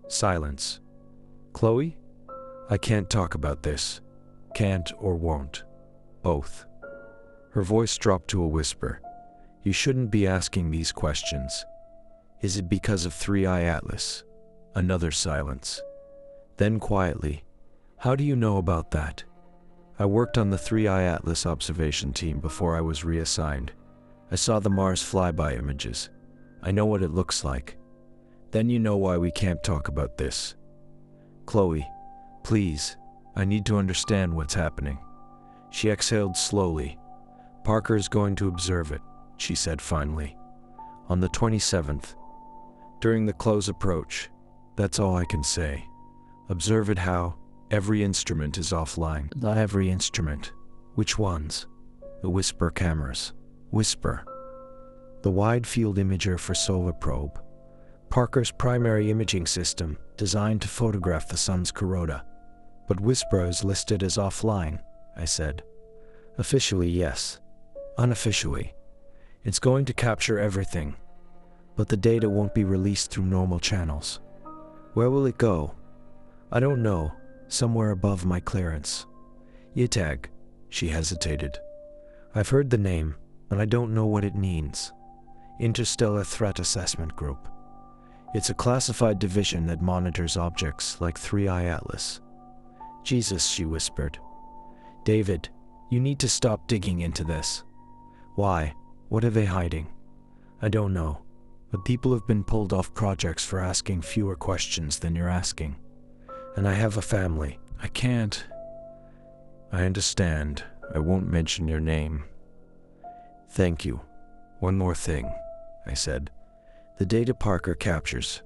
Silence. Chloe? I can't talk about this. Can't or won't. Both. Her voice dropped to a whisper. You shouldn't be asking these questions. Is it because of 3i Atlas? Another silence. Then quietly, how do you know about that? I worked on the 3i Atlas observation team before I was reassigned. I saw the Mars flyby images. I know what it looks like. Then you know why we can't talk about this. Chloe, please, I need to understand what's happening. She exhaled slowly. Parker is going to observe it, she said finally. On the 27th. During the close approach. That's all I can say. Observe it how? Every instrument is offline. Every instrument. Which ones? The whisper cameras. Whisper. The wide field imager for solar probe. Parker's primary imaging system, designed to photograph the sun's corona. But Whisper is listed as offline, I said. Officially, yes. Unofficially. It's going to capture everything. But the data won't be released through normal channels. Where will it go? I don't know. Somewhere above my clearance. ITAG. She hesitated. I've heard the name, and I don't know what it means. Interstellar Threat Assessment Group. It's a classified division that monitors objects like 3i Atlas. Jesus, she whispered. David, you need to stop digging into this. Why? What are they hiding? I don't know, but people have been pulled off projects for asking fewer questions than you're asking. And I have a family. I can't. I understand. I won't mention your name. Thank you. One more thing, I said. The data Parker captures,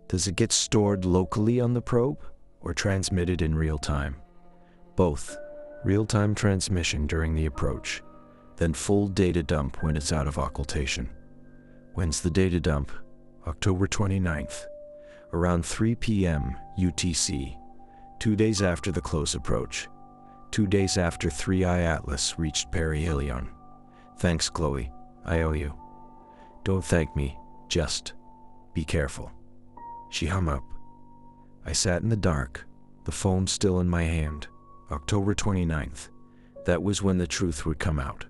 does it get stored locally on the probe or transmitted in real time? Both. Real-time transmission during the approach, then full data dump when it's out of occultation. When's the data dump? October 29th. Around 3 p.m. UTC, 2 days after the close approach, 2 days after 3i Atlas reached perihelion. Thanks, Chloe. I owe you. Don't thank me, just be careful." She hung up. I sat in the dark, the phone still in my hand. October 29th. That was when the truth would come out.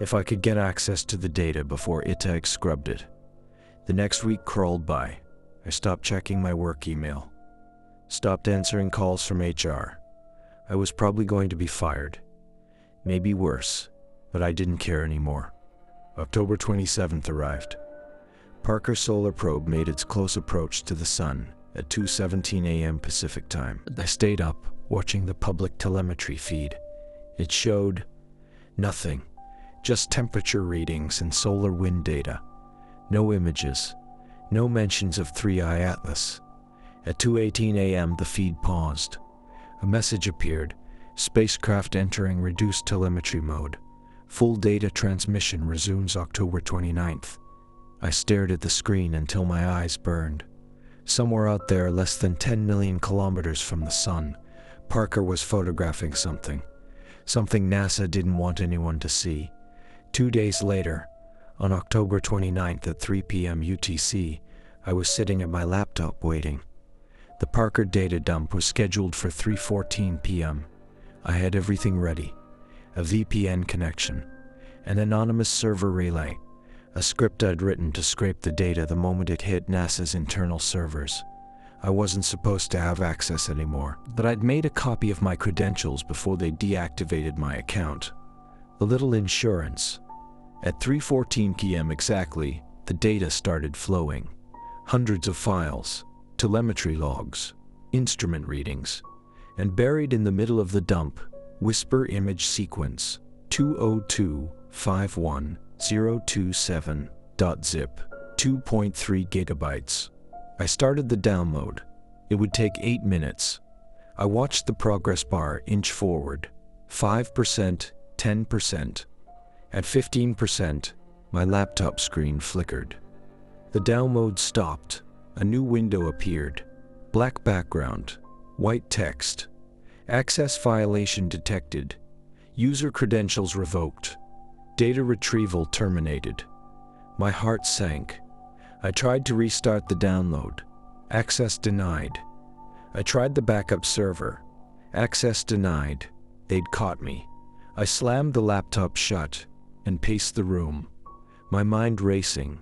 If I could get access to the data before EPILOGUE scrubbed it. The next week crawled by. I stopped checking my work email. Stopped answering calls from HR. I was probably going to be fired. Maybe worse, but I didn't care anymore. October 27th arrived. Parker Solar Probe made its close approach to the sun at 2:17 a.m. Pacific time. I stayed up, watching the public telemetry feed. It showed nothing, just temperature readings and solar wind data. No images, no mentions of 3i Atlas. At 2:18 a.m. the feed paused. A message appeared, spacecraft entering reduced telemetry mode. Full data transmission resumes October 29th. I stared at the screen until my eyes burned. Somewhere out there, less than 10 million kilometers from the sun, Parker was photographing something. Something NASA didn't want anyone to see. 2 days later, on October 29th at 3 p.m. UTC, I was sitting at my laptop waiting. The Parker data dump was scheduled for 3:14 p.m. I had everything ready. A VPN connection, an anonymous server relay, a script I'd written to scrape the data the moment it hit NASA's internal servers. I wasn't supposed to have access anymore, but I'd made a copy of my credentials before they deactivated my account. A little insurance. At 3:14 p.m. exactly, the data started flowing. Hundreds of files, telemetry logs, instrument readings, and buried in the middle of the dump, Whisper image sequence 202.51027.zip, 2.3 gigabytes. I started the download. It would take 8 minutes. I watched the progress bar inch forward. 5%, 10%. At 15%, my laptop screen flickered. The download stopped. A new window appeared. Black background, white text. Access violation detected. User credentials revoked. Data retrieval terminated. My heart sank. I tried to restart the download. Access denied. I tried the backup server. Access denied. They'd caught me. I slammed the laptop shut and paced the room, my mind racing.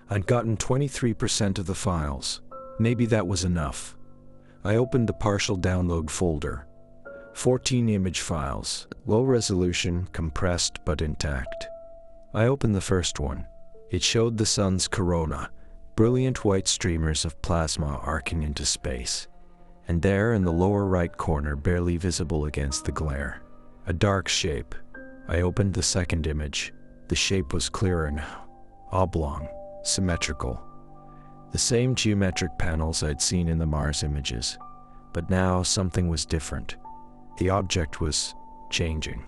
I'd gotten 23% of the files. Maybe that was enough. I opened the partial download folder. 14 image files, low resolution, compressed but intact. I opened the first one. It showed the sun's corona, brilliant white streamers of plasma arcing into space. And there in the lower right corner, barely visible against the glare, a dark shape. I opened the second image. The shape was clearer now. Oblong, symmetrical. The same geometric panels I'd seen in the Mars images. But now something was different. The object was changing.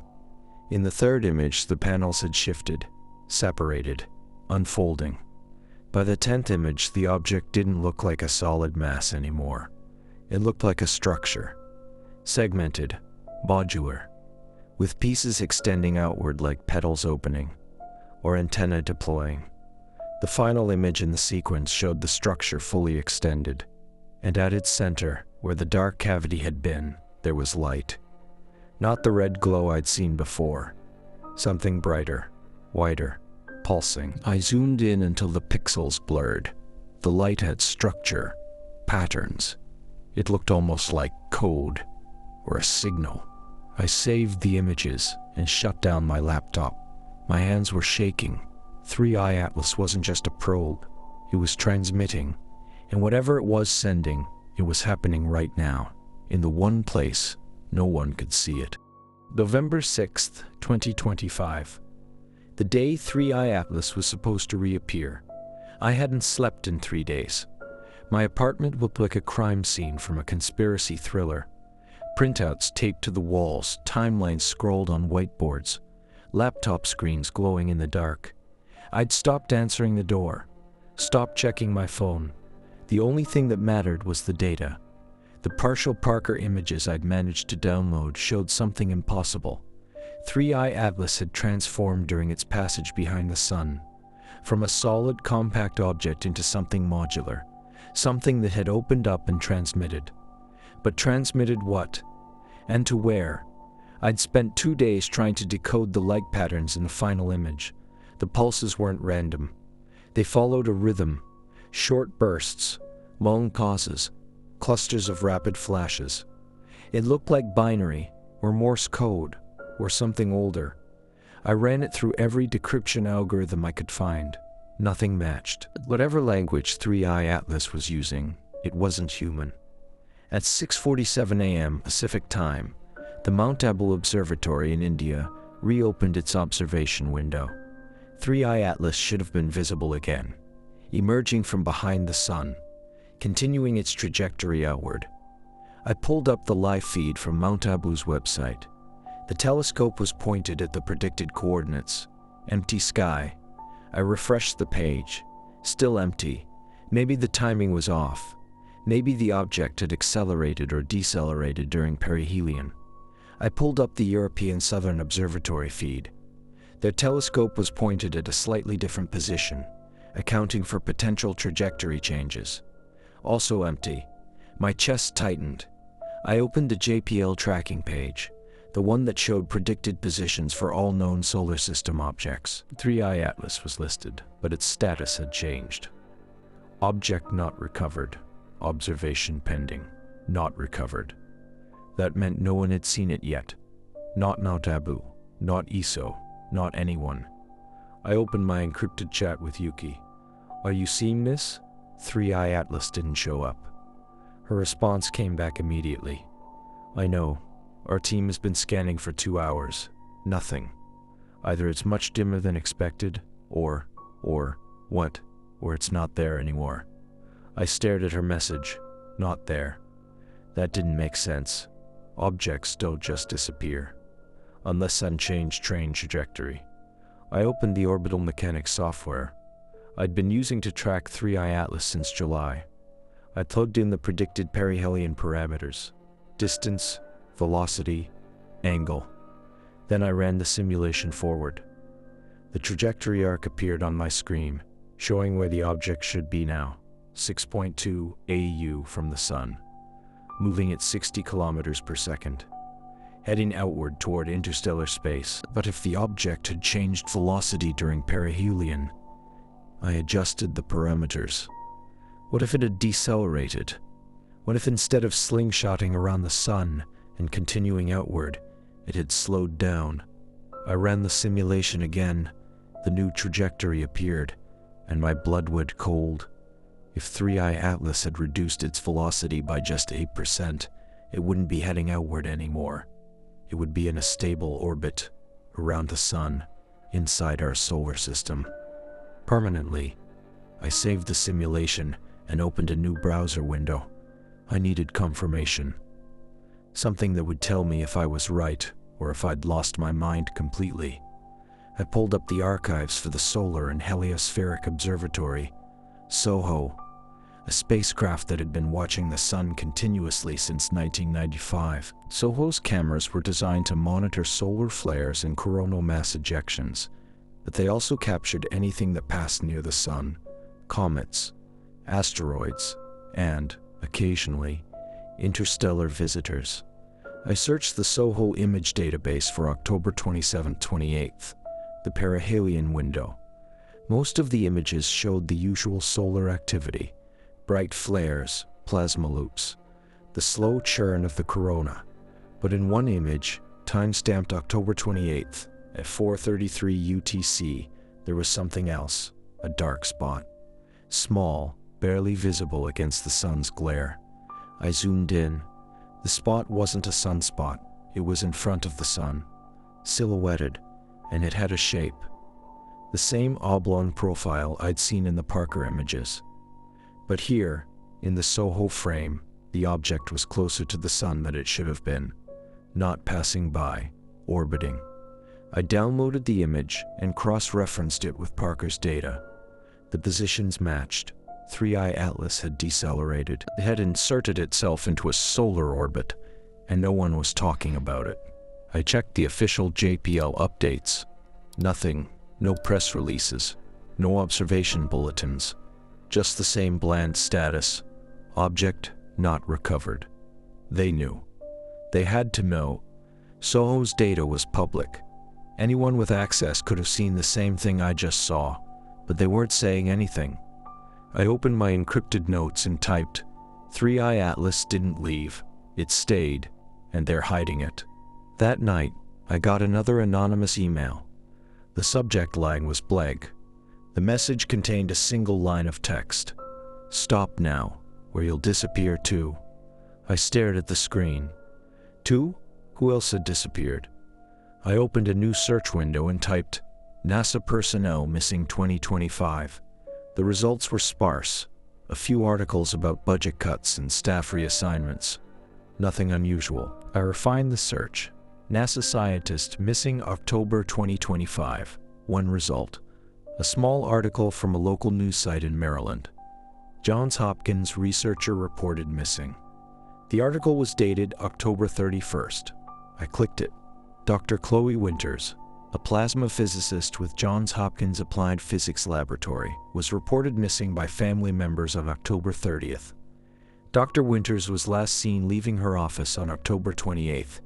In the third image, the panels had shifted, separated, unfolding. By the 10th image, the object didn't look like a solid mass anymore. It looked like a structure, segmented, modular, with pieces extending outward like petals opening, or antennae deploying. The final image in the sequence showed the structure fully extended, and at its center, where the dark cavity had been, there was light. Not the red glow I'd seen before. Something brighter, whiter, pulsing. I zoomed in until the pixels blurred. The light had structure, patterns. It looked almost like code, or a signal. I saved the images and shut down my laptop. My hands were shaking. 3i Atlas wasn't just a probe. It was transmitting. And whatever it was sending, it was happening right now, in the one place no one could see it. November 6th, 2025. The day 3i Atlas was supposed to reappear. I hadn't slept in 3 days. My apartment looked like a crime scene from a conspiracy thriller. Printouts taped to the walls, timelines scrolled on whiteboards, laptop screens glowing in the dark. I'd stopped answering the door, stopped checking my phone. The only thing that mattered was the data. The partial Parker images I'd managed to download showed something impossible. 3i Atlas had transformed during its passage behind the sun, from a solid, compact object into something modular, something that had opened up and transmitted. But transmitted what? And to where? I'd spent 2 days trying to decode the light patterns in the final image. The pulses weren't random. They followed a rhythm, short bursts, long pauses, clusters of rapid flashes. It looked like binary, or Morse code, or something older. I ran it through every decryption algorithm I could find. Nothing matched. Whatever language 3i Atlas was using, it wasn't human. At 6:47 a.m. Pacific time, the Mount Abu Observatory in India reopened its observation window. 3i Atlas should have been visible again, emerging from behind the sun, continuing its trajectory outward. I pulled up the live feed from Mount Abu's website. The telescope was pointed at the predicted coordinates. Empty sky. I refreshed the page. Still empty. Maybe the timing was off. Maybe the object had accelerated or decelerated during perihelion. I pulled up the European Southern Observatory feed. Their telescope was pointed at a slightly different position, accounting for potential trajectory changes. Also empty. My chest tightened. I opened the JPL tracking page, the one that showed predicted positions for all known solar system objects. 3i Atlas was listed, but its status had changed. Object not recovered. Observation pending. Not recovered. That meant no one had seen it yet. Not Mount Abu, not ESO, not anyone. I opened my encrypted chat with Yuki. "Are you seeing this?" 3i Atlas didn't show up. Her response came back immediately. "I know. Our team has been scanning for 2 hours. Nothing. Either it's much dimmer than expected, or it's not there anymore." I stared at her message. Not there. That didn't make sense. Objects don't just disappear. Unless unchanged train trajectory. I opened the orbital mechanics software I'd been using to track 3i Atlas since July. I plugged in the predicted perihelion parameters. Distance, velocity, angle. Then I ran the simulation forward. The trajectory arc appeared on my screen, showing where the object should be now. 6.2 AU from the sun, moving at 60 kilometers per second, heading outward toward interstellar space. But if the object had changed velocity during perihelion, I adjusted the parameters. What if it had decelerated? What if instead of slingshotting around the sun and continuing outward, it had slowed down? I ran the simulation again. The new trajectory appeared, and my blood went cold. If 3i Atlas had reduced its velocity by just 8%, it wouldn't be heading outward anymore. It would be in a stable orbit, around the sun, inside our solar system. Permanently. I saved the simulation and opened a new browser window. I needed confirmation. Something that would tell me if I was right, or if I'd lost my mind completely. I pulled up the archives for the Solar and Heliospheric Observatory, SOHO, a spacecraft that had been watching the sun continuously since 1995. SOHO's cameras were designed to monitor solar flares and coronal mass ejections, but they also captured anything that passed near the sun, comets, asteroids, and, occasionally, interstellar visitors. I searched the SOHO image database for October 27-28th, the perihelion window. Most of the images showed the usual solar activity, bright flares, plasma loops, the slow churn of the corona. But in one image, time-stamped October 28th, at 4:33 UTC, there was something else, a dark spot. Small, barely visible against the sun's glare. I zoomed in. The spot wasn't a sunspot, it was in front of the sun, silhouetted, and it had a shape. The same oblong profile I'd seen in the Parker images. But here, in the SOHO frame, the object was closer to the sun than it should have been, not passing by, orbiting. I downloaded the image and cross-referenced it with Parker's data. The positions matched. 3i Atlas had decelerated. It had inserted itself into a solar orbit, and no one was talking about it. I checked the official JPL updates. Nothing, no press releases, no observation bulletins, just the same bland status. Object not recovered. They knew. They had to know. Soho's data was public. Anyone with access could have seen the same thing I just saw, but they weren't saying anything. I opened my encrypted notes and typed, 3i Atlas didn't leave, it stayed, and they're hiding it. That night, I got another anonymous email. The subject line was blank. The message contained a single line of text. Stop now, or you'll disappear too. I stared at the screen. Two? Who else had disappeared? I opened a new search window and typed, NASA personnel missing 2025. The results were sparse. A few articles about budget cuts and staff reassignments. Nothing unusual. I refined the search. NASA scientist missing October 2025. One result. A small article from a local news site in Maryland. Johns Hopkins researcher reported missing. The article was dated October 31st. I clicked it. Dr. Chloe Winters, a plasma physicist with Johns Hopkins Applied Physics Laboratory, was reported missing by family members on October 30th. Dr. Winters was last seen leaving her office on October 28th.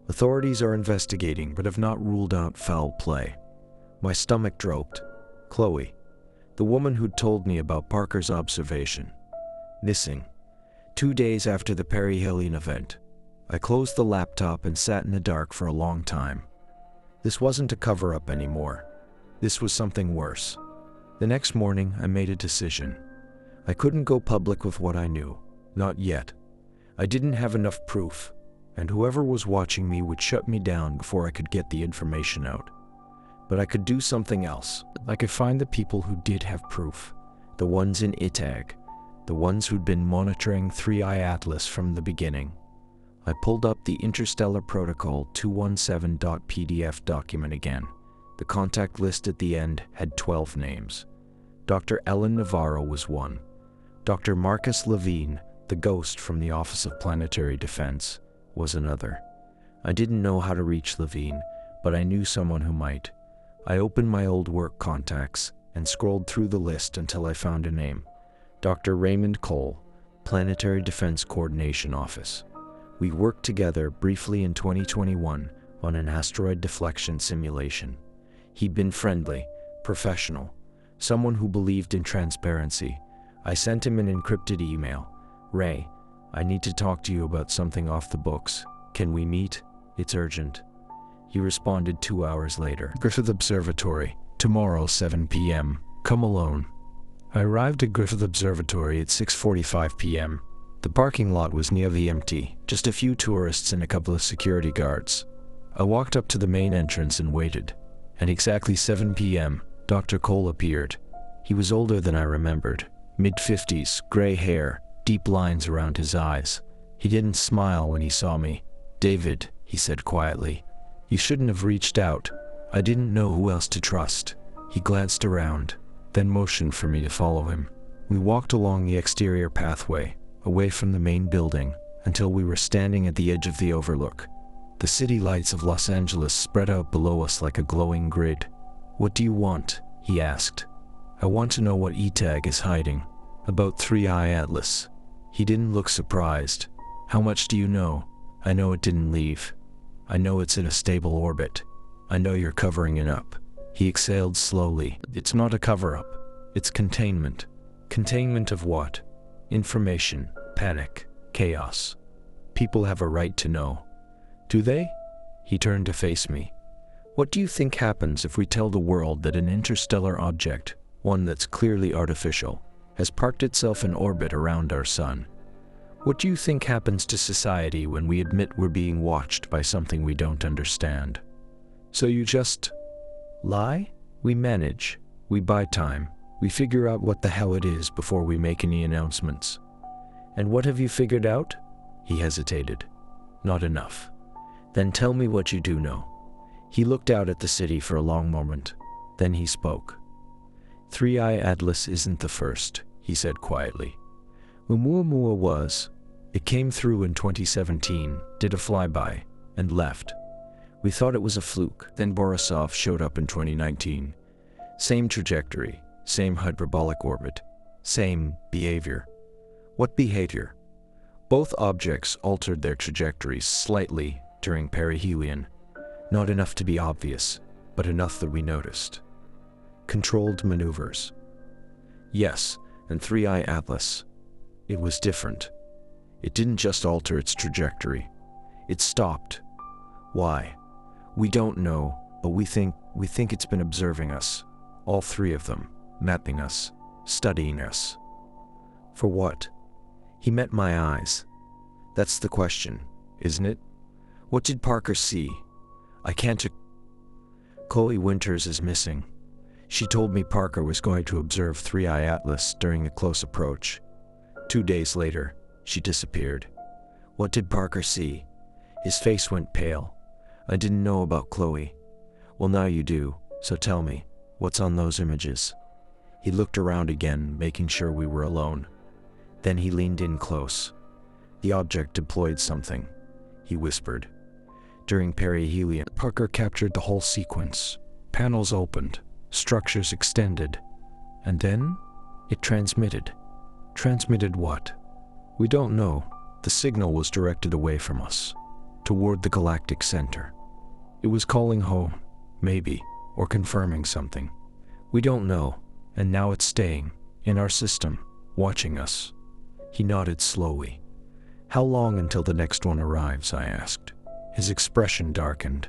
Authorities are investigating but have not ruled out foul play. My stomach dropped. Chloe, the woman who'd told me about Parker's observation, missing. 2 days after the perihelion event. I closed the laptop and sat in the dark for a long time. This wasn't a cover-up anymore. This was something worse. The next morning, I made a decision. I couldn't go public with what I knew. Not yet. I didn't have enough proof, and whoever was watching me would shut me down before I could get the information out. But I could do something else. I could find the people who did have proof. The ones in EPILOGUE. The ones who'd been monitoring 3i Atlas from the beginning. I pulled up the Interstellar Protocol 217.pdf document again. The contact list at the end had 12 names. Dr. Ellen Navarro was one. Dr. Marcus Levine, the ghost from the Office of Planetary Defense, was another. I didn't know how to reach Levine, but I knew someone who might. I opened my old work contacts and scrolled through the list until I found a name. Dr. Raymond Cole, Planetary Defense Coordination Office. We worked together briefly in 2021 on an asteroid deflection simulation. He'd been friendly, professional, someone who believed in transparency. I sent him an encrypted email. Ray, I need to talk to you about something off the books. Can we meet? It's urgent. He responded 2 hours later. Griffith Observatory, tomorrow 7 p.m. Come alone. I arrived at Griffith Observatory at 6:45 p.m. The parking lot was nearly empty, just a few tourists and a couple of security guards. I walked up to the main entrance and waited. At exactly 7 p.m., Dr. Cole appeared. He was older than I remembered. Mid-50s, gray hair, deep lines around his eyes. He didn't smile when he saw me. David, he said quietly, you shouldn't have reached out. I didn't know who else to trust. He glanced around, then motioned for me to follow him. We walked along the exterior pathway, away from the main building, until we were standing at the edge of the overlook. The city lights of Los Angeles spread out below us like a glowing grid. What do you want? He asked. I want to know what EPILOGUE is hiding. About 3i Atlas. He didn't look surprised. How much do you know? I know it didn't leave. I know it's in a stable orbit. I know you're covering it up. He exhaled slowly. It's not a cover-up. It's containment. Containment of what? Information, panic, chaos. People have a right to know. Do they? He turned to face me. What do you think happens if we tell the world that an interstellar object, one that's clearly artificial, has parked itself in orbit around our sun? What do you think happens to society when we admit we're being watched by something we don't understand? So you just lie? We manage. We buy time. We figure out what the hell it is before we make any announcements. And what have you figured out? He hesitated. Not enough. Then tell me what you do know. He looked out at the city for a long moment. Then he spoke. 3i Atlas isn't the first, he said quietly. Oumuamua was. It came through in 2017, did a flyby, and left. We thought it was a fluke. Then Borisov showed up in 2019. Same trajectory, same hyperbolic orbit, same behavior. What behavior? Both objects altered their trajectories slightly during perihelion. Not enough to be obvious, but enough that we noticed. Controlled maneuvers. Yes, and 3i Atlas. It was different. It didn't just alter its trajectory. It stopped. Why? We don't know, but we think it's been observing us. All three of them, mapping us, studying us. For what? He met my eyes. That's the question, isn't it? What did Parker see? I can't. Chloe Winters is missing. She told me Parker was going to observe 3i Atlas during a close approach. 2 days later, she disappeared. What did Parker see? His face went pale. I didn't know about Chloe. Well, now you do, so tell me, what's on those images? He looked around again, making sure we were alone. Then he leaned in close. The object deployed something, he whispered. During perihelion, Parker captured the whole sequence. Panels opened, structures extended, and then it transmitted. Transmitted what? We don't know. The signal was directed away from us, toward the galactic center. It was calling home, maybe, or confirming something. We don't know, and now it's staying, in our system, watching us. He nodded slowly. How long until the next one arrives? I asked. His expression darkened.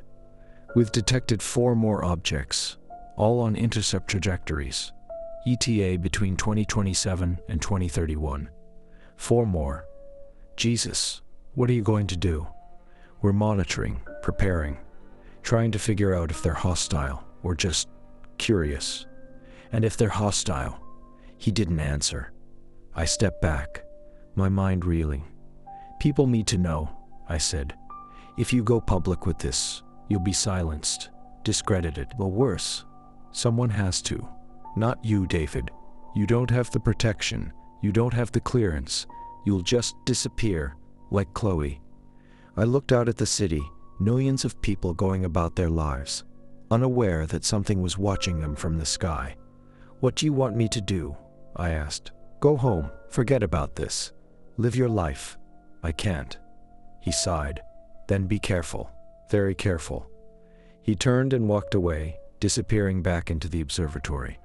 We've detected 4 more objects, all on intercept trajectories, ETA between 2027 and 2031. 4 more. Jesus, what are you going to do? We're monitoring, preparing, trying to figure out if they're hostile or just curious. And if they're hostile, he didn't answer. I stepped back, my mind reeling. People need to know, I said. If you go public with this, you'll be silenced, discredited, or worse. Someone has to. Not you, David. You don't have the protection. You don't have the clearance. You'll just disappear, like Chloe. I looked out at the city, millions of people going about their lives, unaware that something was watching them from the sky. What do you want me to do? I asked. Go home. Forget about this. Live your life. I can't. He sighed. Then be careful. Very careful. He turned and walked away, disappearing back into the observatory.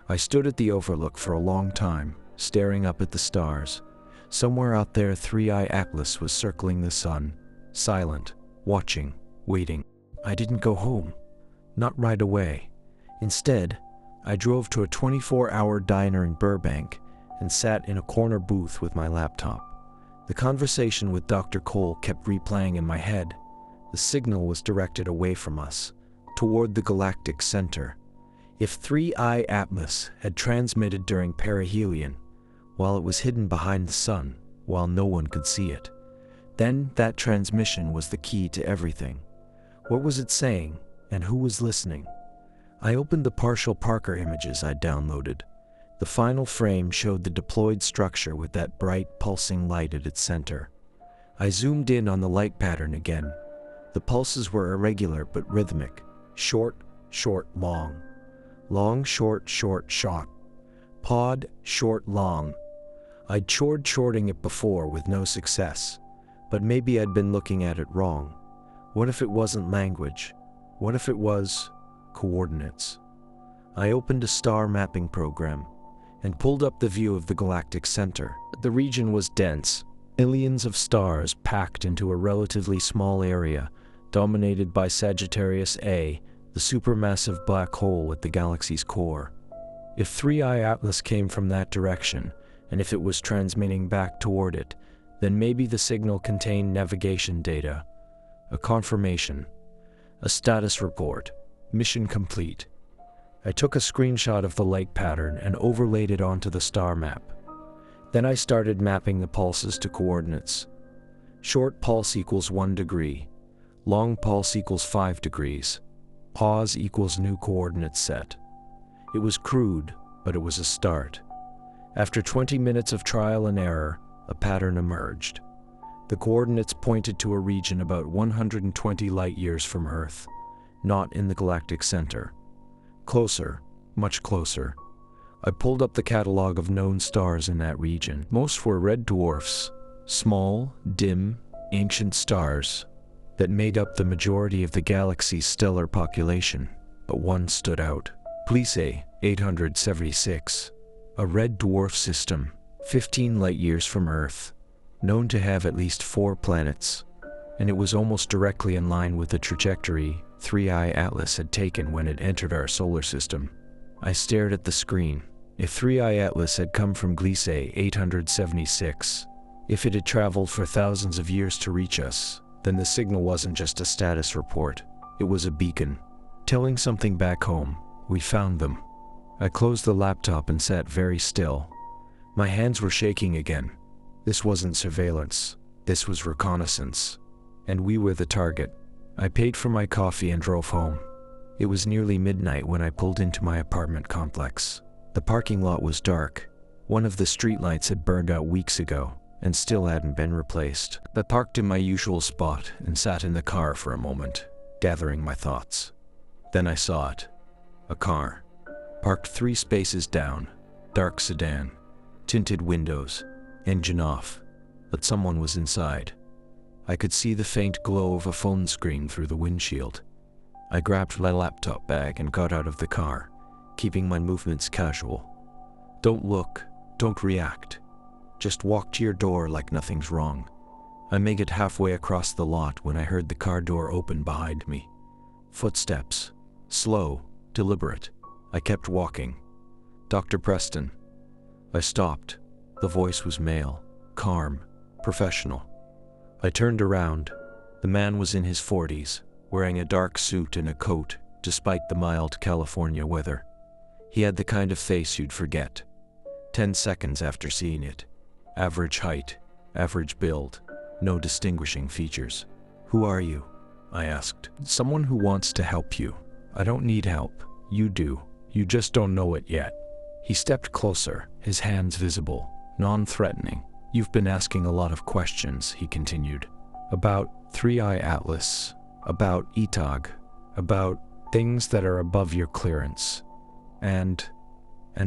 I stood at the overlook for a long time, staring up at the stars. Somewhere out there, 3i Atlas was circling the sun, silent, watching, waiting. I didn't go home. Not right away. Instead, I drove to a 24-hour diner in Burbank and sat in a corner booth with my laptop. The conversation with Dr. Cole kept replaying in my head. The signal was directed away from us, toward the galactic center. If 3i Atlas had transmitted during perihelion, while it was hidden behind the sun, while no one could see it, then that transmission was the key to everything. What was it saying, and who was listening? I opened the partial Parker images I'd downloaded. The final frame showed the deployed structure with that bright, pulsing light at its center. I zoomed in on the light pattern again. The pulses were irregular but rhythmic. Short, short, long. Long, short, short, short. Pod, short, long. I'd tried shorting it before with no success, but maybe I'd been looking at it wrong. What if it wasn't language? What if it was coordinates? I opened a star mapping program and pulled up the view of the galactic center. The region was dense, millions of stars packed into a relatively small area, dominated by Sagittarius A, the supermassive black hole at the galaxy's core. If 3i Atlas came from that direction, and if it was transmitting back toward it, then maybe the signal contained navigation data, a confirmation, a status report, mission complete. I took a screenshot of the light pattern and overlaid it onto the star map. Then I started mapping the pulses to coordinates. Short pulse equals 1 degree. Long pulse equals 5 degrees. Pause equals new coordinate set. It was crude, but it was a start. After 20 minutes of trial and error, a pattern emerged. The coordinates pointed to a region about 120 light-years from Earth, not in the galactic center. Closer, much closer. I pulled up the catalog of known stars in that region. Most were red dwarfs, small, dim, ancient stars that made up the majority of the galaxy's stellar population. But one stood out. FLYBY 876, a red dwarf system, 15 light-years from Earth, known to have at least 4 planets, and it was almost directly in line with the trajectory 3I Atlas had taken when it entered our solar system. I stared at the screen. If 3I Atlas had come from FLYBY 876, if it had traveled for thousands of years to reach us, then the signal wasn't just a status report. It was a beacon, telling something back home. We found them. I closed the laptop and sat very still. My hands were shaking again. This wasn't surveillance. This was reconnaissance. And we were the target. I paid for my coffee and drove home. It was nearly midnight when I pulled into my apartment complex. The parking lot was dark. One of the streetlights had burned out weeks ago and still hadn't been replaced. I parked in my usual spot and sat in the car for a moment, gathering my thoughts. Then I saw it. A car. Parked 3 spaces down. Dark sedan. Tinted windows. Engine off. But someone was inside. I could see the faint glow of a phone screen through the windshield. I grabbed my laptop bag and got out of the car, keeping my movements casual. Don't look. Don't react. Just walk to your door like nothing's wrong. I made it halfway across the lot when I heard the car door open behind me. Footsteps. Slow, deliberate. I kept walking. Dr. Preston. I stopped. The voice was male, calm, professional. I turned around. The man was in his 40s, wearing a dark suit and a coat, despite the mild California weather. He had the kind of face you'd forget 10 seconds after seeing it. Average height, average build, no distinguishing features. "Who are you?" I asked. "Someone who wants to help you." "I don't need help. You do. You just don't know it yet." He stepped closer, his hands visible, non-threatening. "You've been asking a lot of questions," he continued. "About 3I Atlas, about EPILOGUE, about things that are above your clearance. And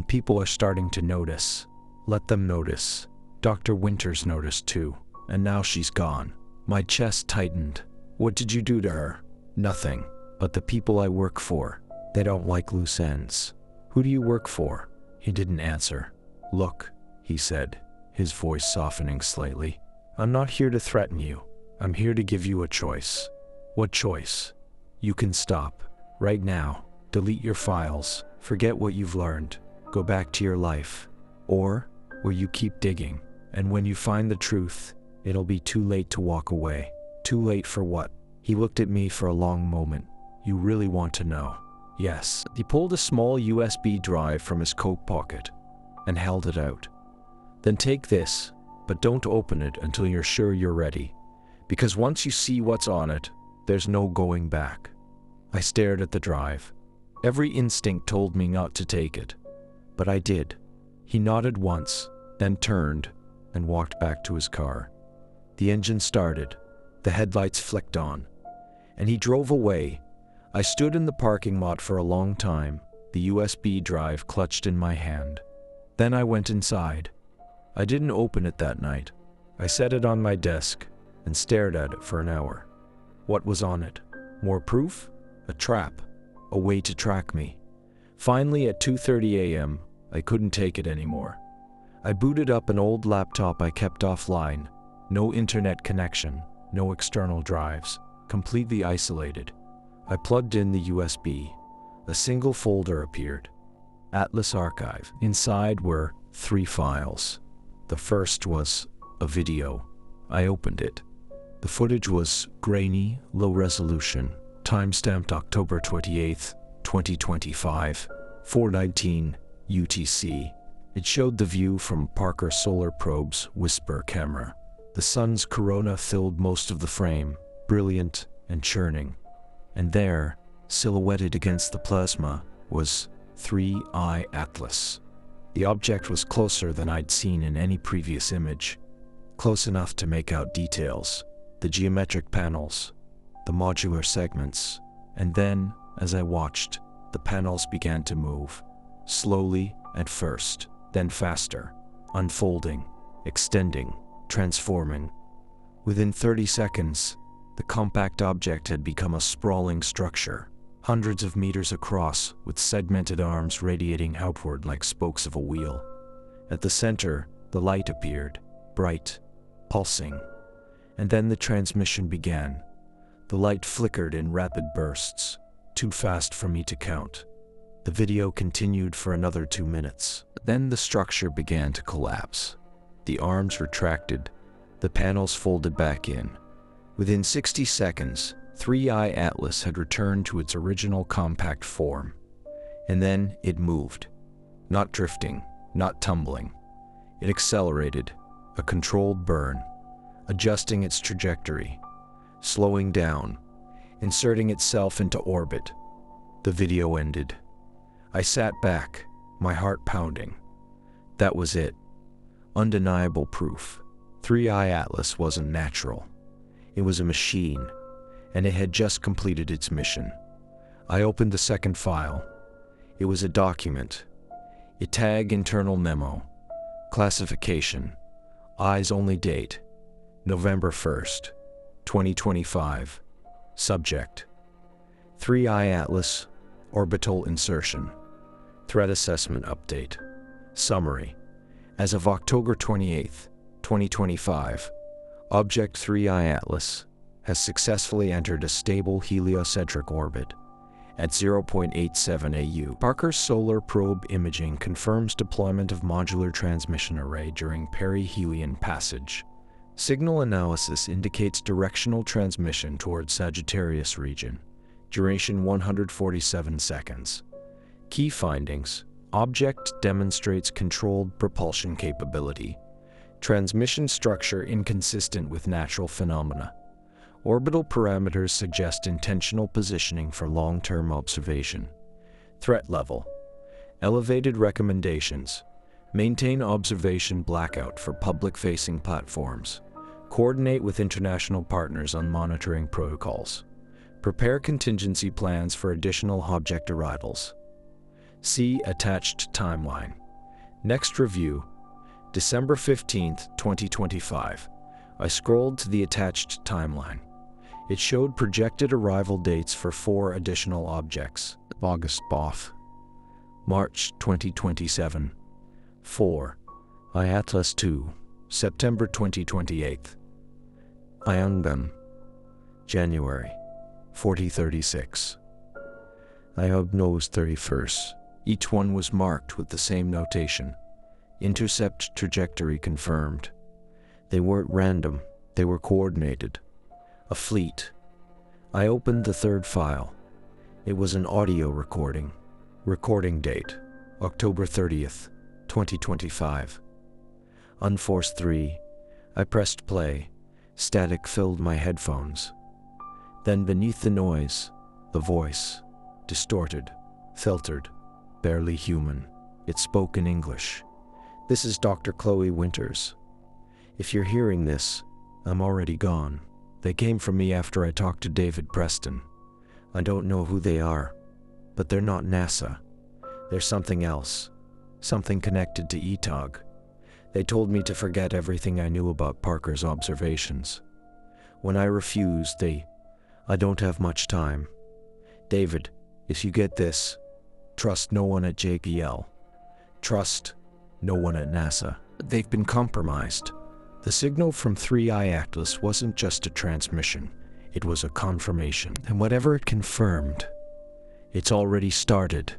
people are starting to notice. Let them notice. Dr. Winters noticed too, and now she's gone." My chest tightened. "What did you do to her?" "Nothing. But the people I work for, they don't like loose ends." "Who do you work for?" He didn't answer. "Look," he said, his voice softening slightly. "I'm not here to threaten you. I'm here to give you a choice." "What choice?" "You can stop. Right now. Delete your files. Forget what you've learned. Go back to your life. Or you keep digging. And when you find the truth, it'll be too late to walk away." "Too late for what?" He looked at me for a long moment. "You really want to know?" "Yes." He pulled a small USB drive from his coat pocket and held it out. "Then take this, but don't open it until you're sure you're ready. Because once you see what's on it, there's no going back." I stared at the drive. Every instinct told me not to take it, but I did. He nodded once, then turned and walked back to his car. The engine started, the headlights flicked on, and he drove away. I stood in the parking lot for a long time, the USB drive clutched in my hand. Then I went inside. I didn't open it that night. I set it on my desk and stared at it for an hour. What was on it? More proof? A trap? A way to track me? Finally, at 2:30 a.m., I couldn't take it anymore. I booted up an old laptop I kept offline. No internet connection, no external drives, completely isolated. I plugged in the USB. A single folder appeared. Atlas Archive. Inside were 3 files. The first was a video. I opened it. The footage was grainy, low resolution, timestamped October 28, 2025, 4:19 UTC. It showed the view from Parker Solar Probe's Whisper camera. The sun's corona filled most of the frame, brilliant and churning. And there, silhouetted against the plasma, was 3I Atlas. The object was closer than I'd seen in any previous image. close enough to make out details, the geometric panels, the modular segments, and then, as I watched, the panels began to move, slowly at first, then faster, unfolding, extending, transforming. Within 30 seconds, the compact object had become a sprawling structure, hundreds of meters across, with segmented arms radiating outward like spokes of a wheel. At the center, the light appeared, bright, pulsing, and then the transmission began. The light flickered in rapid bursts, too fast for me to count. The video continued for another 2 minutes. Then the structure began to collapse. The arms retracted, the panels folded back in. Within 60 seconds, 3i Atlas had returned to its original compact form. And then it moved. Not drifting, not tumbling. It accelerated, a controlled burn, adjusting its trajectory, slowing down, inserting itself into orbit. The video ended. I sat back, my heart pounding. That was it. Undeniable proof. 3i Atlas wasn't natural. It was a machine, and it had just completed its mission. I opened the second file. It was a document. ETAG internal memo. Classification. Eyes only date. November 1st, 2025. Subject. 3i Atlas. Orbital insertion. Threat assessment update. Summary. As of October 28th, 2025, Object 3i Atlas has successfully entered a stable heliocentric orbit at 0.87 AU. Parker's Solar Probe imaging confirms deployment of modular transmission array during perihelion passage. Signal analysis indicates directional transmission towards Sagittarius region. Duration 147 seconds. Key findings. Object demonstrates controlled propulsion capability. Transmission structure inconsistent with natural phenomena. Orbital parameters suggest intentional positioning for long-term observation. Threat level. Elevated recommendations. Maintain observation blackout for public-facing platforms. Coordinate with international partners on monitoring protocols. Prepare contingency plans for additional object arrivals. See attached timeline. Next review. December 15th, 2025. I scrolled to the attached timeline. It showed projected arrival dates for 4 additional objects. August Both. March 2027. 4. Atlas 2. September 2028. Ion January 4036. Nose 31st. Each one was marked with the same notation. Intercept trajectory confirmed. They weren't random, they were coordinated. A fleet. I opened the third file. It was an audio recording. Recording date, October 30th, 2025. Unforced 3. I pressed play. Static filled my headphones. Then beneath the noise, the voice. Distorted, filtered, barely human. It spoke in English. This is Dr. Chloe Winters. If you're hearing this, I'm already gone. They came from me after I talked to David Preston. I don't know who they are, but they're not NASA. They're something else. Something connected to EPILOGUE. They told me to forget everything I knew about Parker's observations. When I refused, I don't have much time. David, if you get this, trust no one at JPL. Trust no one at NASA. They've been compromised. The signal from 3i Atlas wasn't just a transmission, it was a confirmation. And whatever it confirmed, it's already started.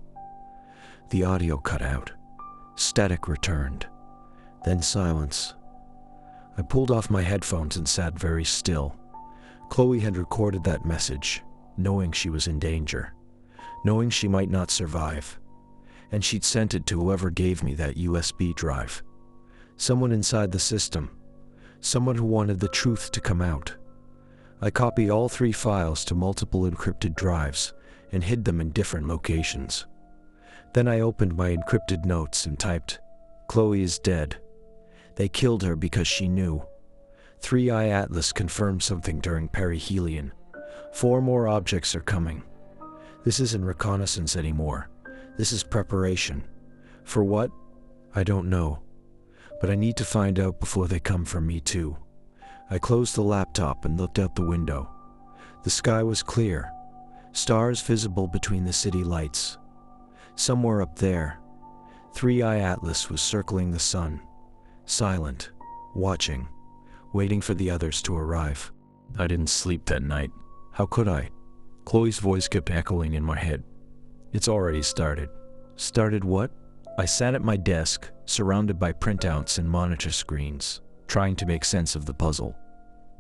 The audio cut out. Static returned. Then silence. I pulled off my headphones and sat very still. Chloe had recorded that message, knowing she was in danger, knowing she might not survive. And she'd sent it to whoever gave me that USB drive. Someone inside the system. Someone who wanted the truth to come out. I copied all 3 files to multiple encrypted drives and hid them in different locations. Then I opened my encrypted notes and typed, "Chloe is dead. They killed her because she knew. 3i Atlas confirmed something during perihelion. 4 more objects are coming. This isn't reconnaissance anymore. This is preparation. For what? I don't know. But I need to find out before they come for me too. I closed the laptop and looked out the window. The sky was clear. Stars visible between the city lights. Somewhere up there, 3i Atlas was circling the sun. Silent. Watching. Waiting for the others to arrive. I didn't sleep that night. How could I? Chloe's voice kept echoing in my head. It's already started. Started what? I sat at my desk, surrounded by printouts and monitor screens, trying to make sense of the puzzle.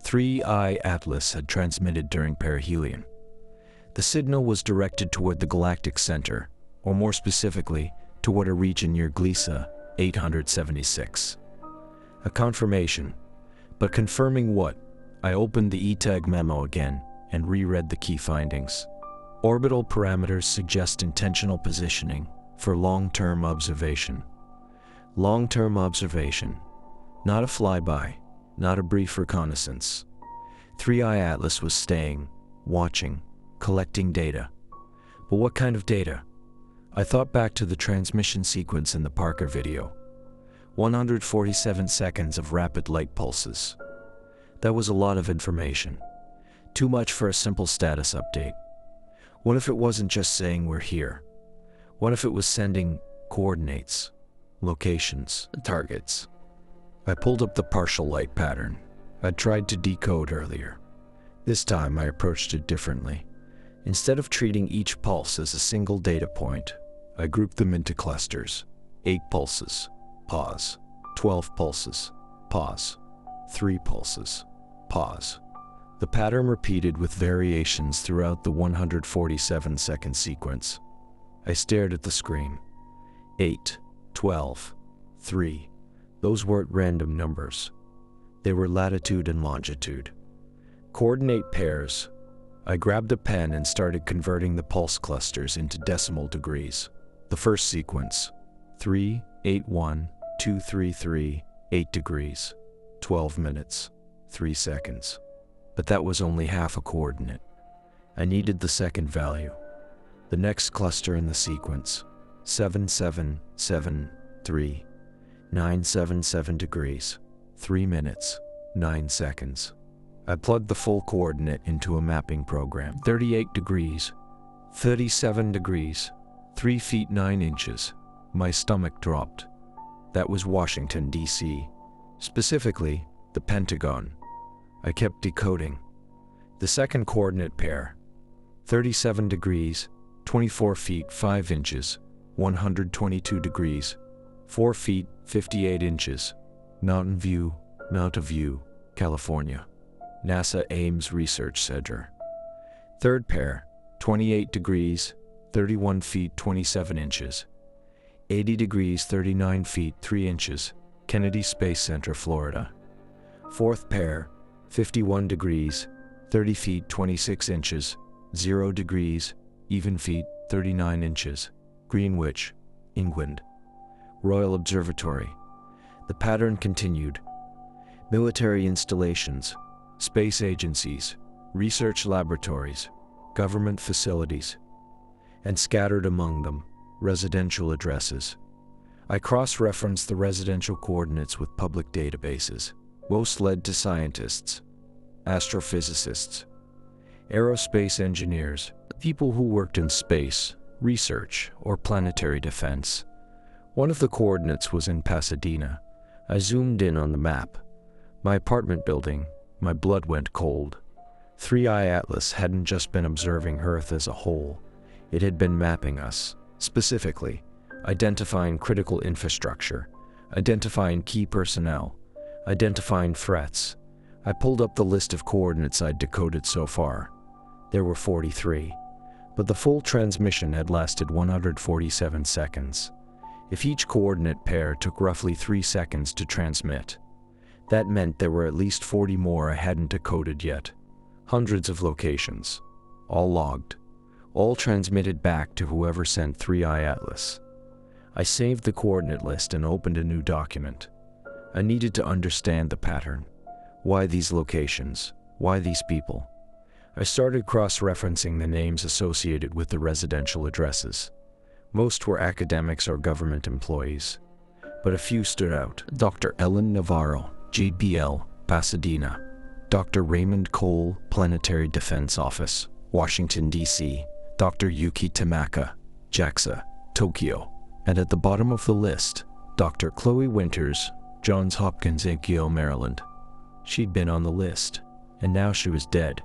3i Atlas had transmitted during perihelion. The signal was directed toward the galactic center, or more specifically, toward a region near Gliese 876. A confirmation. But confirming what? I opened the ETAG memo again and reread the key findings. Orbital parameters suggest intentional positioning for long-term observation. Long-term observation. Not a flyby, not a brief reconnaissance. 3i Atlas was staying, watching, collecting data. But what kind of data? I thought back to the transmission sequence in the Parker video. 147 seconds of rapid light pulses. That was a lot of information. Too much for a simple status update. What if it wasn't just saying we're here? What if it was sending coordinates, locations, targets? I pulled up the partial light pattern I'd tried to decode earlier. This time I approached it differently. Instead of treating each pulse as a single data point, I grouped them into clusters. 8 pulses, pause. 12 pulses, pause. 3 pulses, pause. The pattern repeated with variations throughout the 147-second sequence. I stared at the screen. 8, 12, 3. Those weren't random numbers. They were latitude and longitude. Coordinate pairs. I grabbed a pen and started converting the pulse clusters into decimal degrees. The first sequence. 3, 8, 1, 2, 3, 3, 8 degrees. 12 minutes. 3 seconds. But that was only half a coordinate. I needed the second value. The next cluster in the sequence. 7, 7, 7, 3. 9, 7, 7 degrees. 3 minutes. 9 seconds. I plugged the full coordinate into a mapping program. 38 degrees. 37 degrees. 3 feet 9 inches. My stomach dropped. That was Washington, D.C. Specifically, the Pentagon. I kept decoding. The second coordinate pair. 37 degrees, 24 feet 5 inches, 122 degrees, 4 feet 58 inches. Mountain View, California. NASA Ames Research Center. Third pair. 28 degrees, 31 feet 27 inches. 80 degrees 39 feet 3 inches, Kennedy Space Center, Florida. Fourth pair. 51 degrees, 30 feet 26 inches, 0 degrees, even feet 39 inches, Greenwich, England. Royal Observatory. The pattern continued. Military installations, space agencies, research laboratories, government facilities, and scattered among them, residential addresses. I cross-referenced the residential coordinates with public databases. Most led to scientists, astrophysicists, aerospace engineers, people who worked in space, research, or planetary defense. One of the coordinates was in Pasadena. I zoomed in on the map. My apartment building, my blood went cold. 3i Atlas hadn't just been observing Earth as a whole. It had been mapping us, specifically, identifying critical infrastructure, identifying key personnel, identifying threats. I pulled up the list of coordinates I'd decoded so far. There were 43, but the full transmission had lasted 147 seconds. If each coordinate pair took roughly 3 seconds to transmit, that meant there were at least 40 more I hadn't decoded yet. Hundreds of locations, all logged, all transmitted back to whoever sent 3i Atlas. I saved the coordinate list and opened a new document. I needed to understand the pattern. Why these locations? Why these people? I started cross-referencing the names associated with the residential addresses. Most were academics or government employees, but a few stood out. Dr. Ellen Navarro, JBL, Pasadena. Dr. Raymond Cole, Planetary Defense Office, Washington, D.C. Dr. Yuki Tamaka, JAXA, Tokyo. And at the bottom of the list, Dr. Chloe Winters, Johns Hopkins, Akio, Maryland. She'd been on the list, and now she was dead.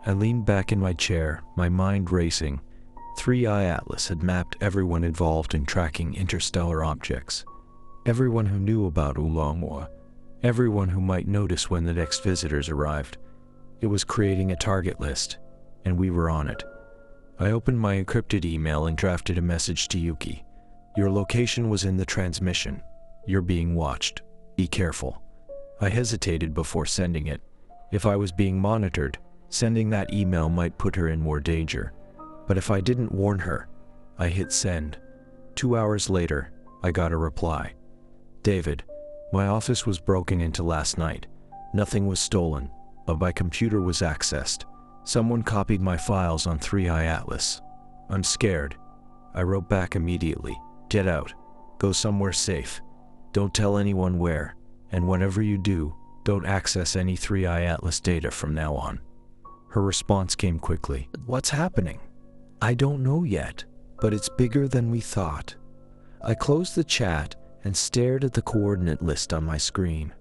I leaned back in my chair, my mind racing. 3i Atlas had mapped everyone involved in tracking interstellar objects. Everyone who knew about Oumuamua. Everyone who might notice when the next visitors arrived. It was creating a target list, and we were on it. I opened my encrypted email and drafted a message to Yuki. Your location was in the transmission. You're being watched. Be careful. I hesitated before sending it. If I was being monitored, sending that email might put her in more danger. But if I didn't warn her, I hit send. 2 hours later, I got a reply. David, my office was broken into last night. Nothing was stolen, but my computer was accessed. Someone copied my files on 3i Atlas. I'm scared. I wrote back immediately. Get out. Go somewhere safe. Don't tell anyone where. And whenever you do, don't access any 3i Atlas data from now on. Her response came quickly. What's happening? I don't know yet, but it's bigger than we thought. I closed the chat and stared at the coordinate list on my screen.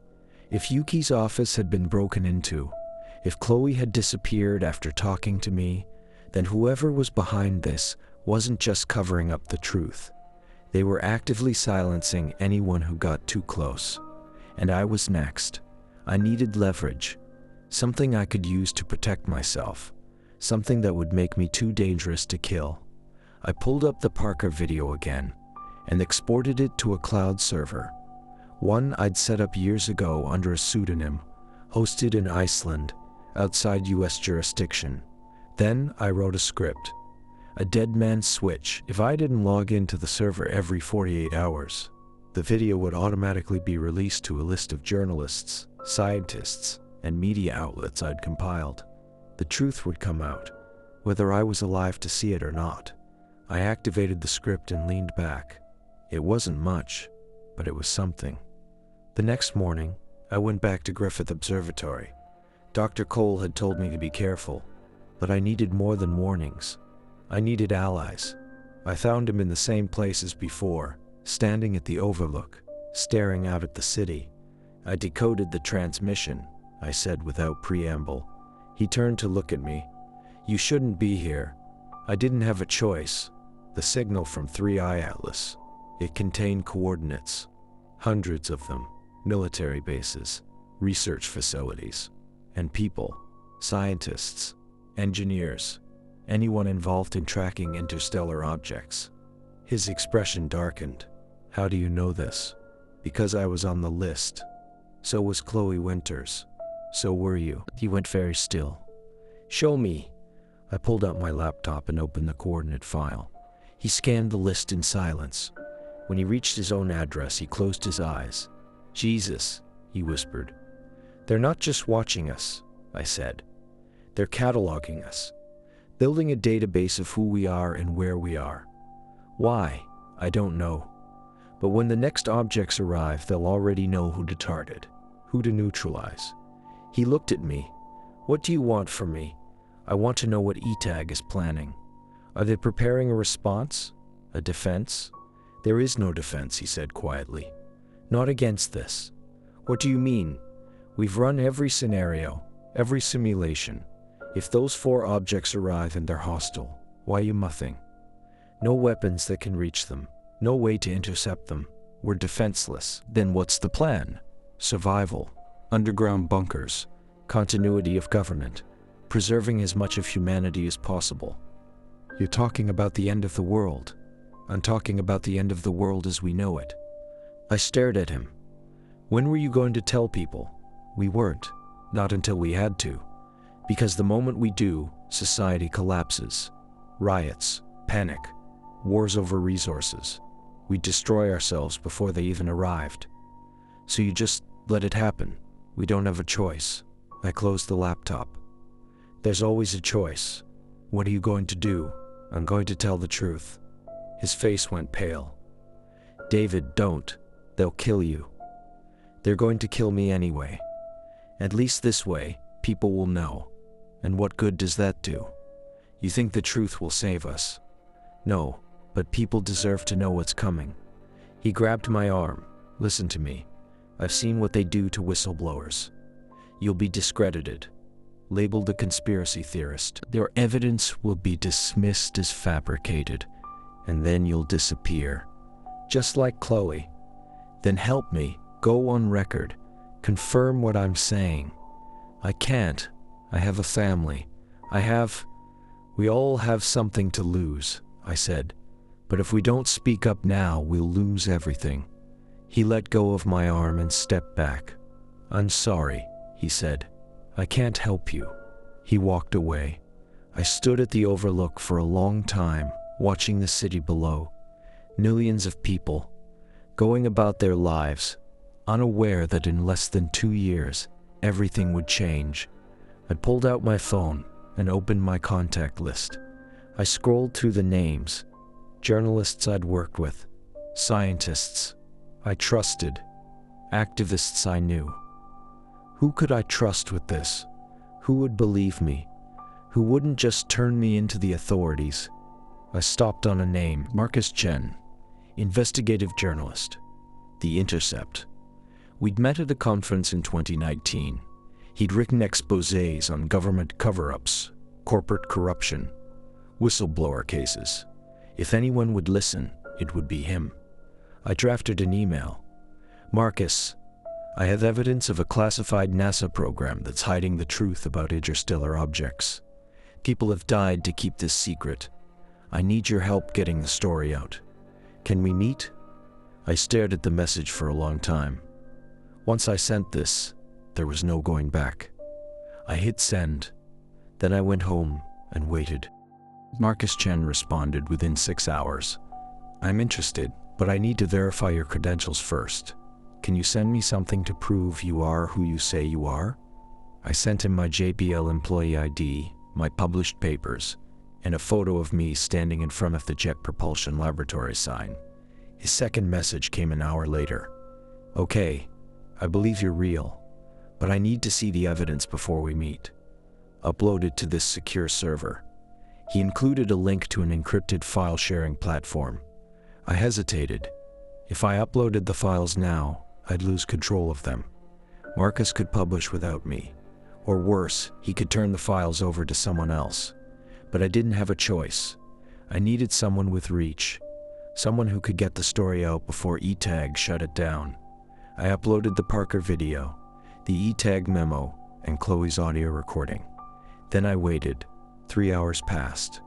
If Yuki's office had been broken into, if Chloe had disappeared after talking to me, then whoever was behind this wasn't just covering up the truth. They were actively silencing anyone who got too close. And I was next. I needed leverage, something I could use to protect myself, something that would make me too dangerous to kill. I pulled up the Parker video again and exported it to a cloud server, one I'd set up years ago under a pseudonym, hosted in Iceland, outside US jurisdiction. Then I wrote a script, a dead man's switch. If I didn't log into the server every 48 hours, the video would automatically be released to a list of journalists, scientists, and media outlets I'd compiled. The truth would come out, whether I was alive to see it or not. I activated the script and leaned back. It wasn't much, but it was something. The next morning, I went back to Griffith Observatory. Dr. Cole had told me to be careful, but I needed more than warnings. I needed allies. I found him in the same place as before, standing at the overlook, staring out at the city. I decoded the transmission, I said without preamble. He turned to look at me. You shouldn't be here. I didn't have a choice. The signal from 3i Atlas. It contained coordinates. Hundreds of them. Military bases, research facilities, and people, scientists, engineers, anyone involved in tracking interstellar objects. His expression darkened. How do you know this? Because I was on the list. So was Chloe Winters. So were you. He went very still. Show me. I pulled out my laptop and opened the coordinate file. He scanned the list in silence. When he reached his own address, he closed his eyes. Jesus, he whispered. They're not just watching us, I said. They're cataloging us, building a database of who we are and where we are. Why? I don't know. But when the next objects arrive, they'll already know who to target, who to neutralize. He looked at me. What do you want from me? I want to know what ETAG is planning. Are they preparing a response? A defense? There is no defense, he said quietly. Not against this. What do you mean? We've run every scenario, every simulation. If those 4 objects arrive and they're hostile, why are you muffing? No weapons that can reach them. No way to intercept them. We're defenseless. Then what's the plan? Survival. Underground bunkers. Continuity of government. Preserving as much of humanity as possible. You're talking about the end of the world. I'm talking about the end of the world as we know it. I stared at him. When were you going to tell people? We weren't. Not until we had to. Because the moment we do, society collapses. Riots, panic, wars over resources. We destroy ourselves before they even arrived. So you just let it happen. We don't have a choice. I closed the laptop. There's always a choice. What are you going to do? I'm going to tell the truth. His face went pale. David, don't. They'll kill you. They're going to kill me anyway. At least this way, people will know. And what good does that do? You think the truth will save us? No, but people deserve to know what's coming. He grabbed my arm. Listen to me. I've seen what they do to whistleblowers. You'll be discredited, labeled a conspiracy theorist. Your evidence will be dismissed as fabricated, and then you'll disappear. Just like Chloe. Then help me, go on record, confirm what I'm saying. I can't. I have a family. We all have something to lose, I said. But if we don't speak up now, we'll lose everything. He let go of my arm and stepped back. I'm sorry, he said. I can't help you. He walked away. I stood at the overlook for a long time, watching the city below. Millions of people, going about their lives, unaware that in less than 2 years, everything would change. I pulled out my phone and opened my contact list. I scrolled through the names, journalists I'd worked with, scientists I trusted, activists I knew. Who could I trust with this? Who would believe me? Who wouldn't just turn me into the authorities? I stopped on a name, Marcus Chen, investigative journalist, The Intercept. We'd met at a conference in 2019. He'd written exposés on government cover-ups, corporate corruption, whistleblower cases. If anyone would listen, it would be him. I drafted an email. Marcus, I have evidence of a classified NASA program that's hiding the truth about interstellar objects. People have died to keep this secret. I need your help getting the story out. Can we meet? I stared at the message for a long time. Once I sent this, there was no going back. I hit send. Then I went home and waited. Marcus Chen responded within 6 hours. I'm interested, but I need to verify your credentials first. Can you send me something to prove you are who you say you are? I sent him my JPL employee ID, my published papers, and a photo of me standing in front of the Jet Propulsion Laboratory sign. His second message came an hour later. Okay, I believe you're real, but I need to see the evidence before we meet. Upload it to this secure server. He included a link to an encrypted file-sharing platform. I hesitated. If I uploaded the files now, I'd lose control of them. Marcus could publish without me. Or worse, he could turn the files over to someone else. But I didn't have a choice. I needed someone with reach. Someone who could get the story out before ETAG shut it down. I uploaded the Parker video, the ETAG memo, and Chloe's audio recording. Then I waited. 3 hours passed.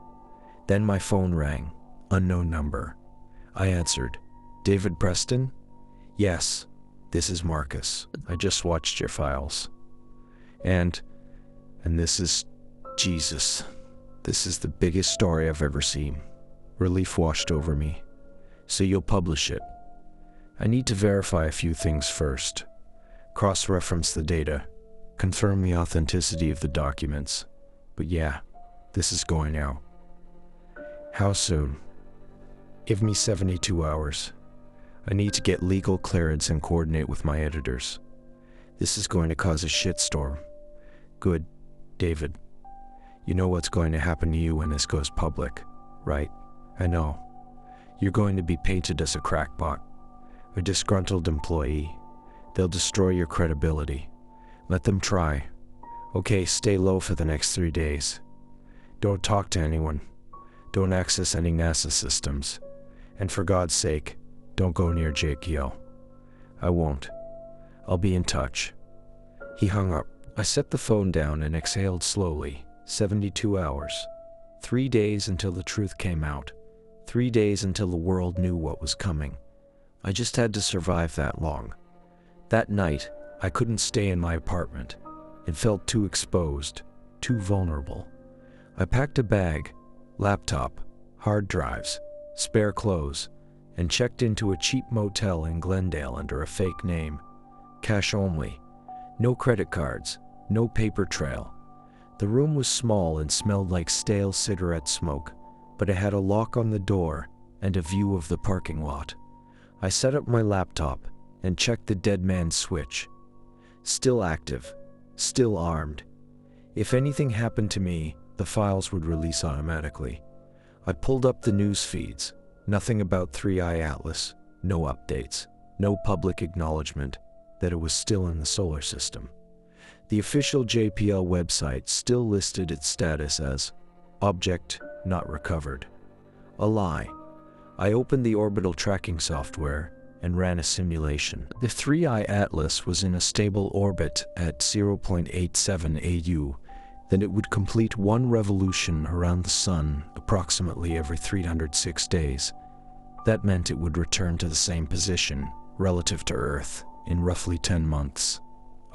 Then my phone rang. Unknown number. I answered. David Preston? Yes, this is Marcus. I just watched your files. And this is Jesus. This is the biggest story I've ever seen. Relief washed over me. So you'll publish it. I need to verify a few things first. Cross-reference the data. Confirm the authenticity of the documents. But yeah, this is going out. How soon? Give me 72 hours. I need to get legal clearance and coordinate with my editors. This is going to cause a shitstorm. Good, David. You know what's going to happen to you when this goes public, right? I know. You're going to be painted as a crackpot, a disgruntled employee. They'll destroy your credibility. Let them try. Okay, stay low for the next 3 days. Don't talk to anyone. Don't access any NASA systems. And for God's sake, don't go near Jake Yo. I won't. I'll be in touch. He hung up. I set the phone down and exhaled slowly. 72 hours. 3 days until the truth came out. 3 days until the world knew what was coming. I just had to survive that long. That night, I couldn't stay in my apartment. It felt too exposed, too vulnerable. I packed a bag, laptop, hard drives, spare clothes, and checked into a cheap motel in Glendale under a fake name. Cash only. No credit cards, no paper trail. The room was small and smelled like stale cigarette smoke, but it had a lock on the door and a view of the parking lot. I set up my laptop and checked the dead man's switch. Still active, still armed. If anything happened to me, the files would release automatically. I pulled up the news feeds. Nothing about 3i Atlas, no updates, no public acknowledgement that it was still in the solar system. The official JPL website still listed its status as object not recovered. A lie. I opened the orbital tracking software and ran a simulation. The 3i Atlas was in a stable orbit at 0.87 AU, then it would complete one revolution around the Sun approximately every 306 days. That meant it would return to the same position relative to Earth in roughly 10 months.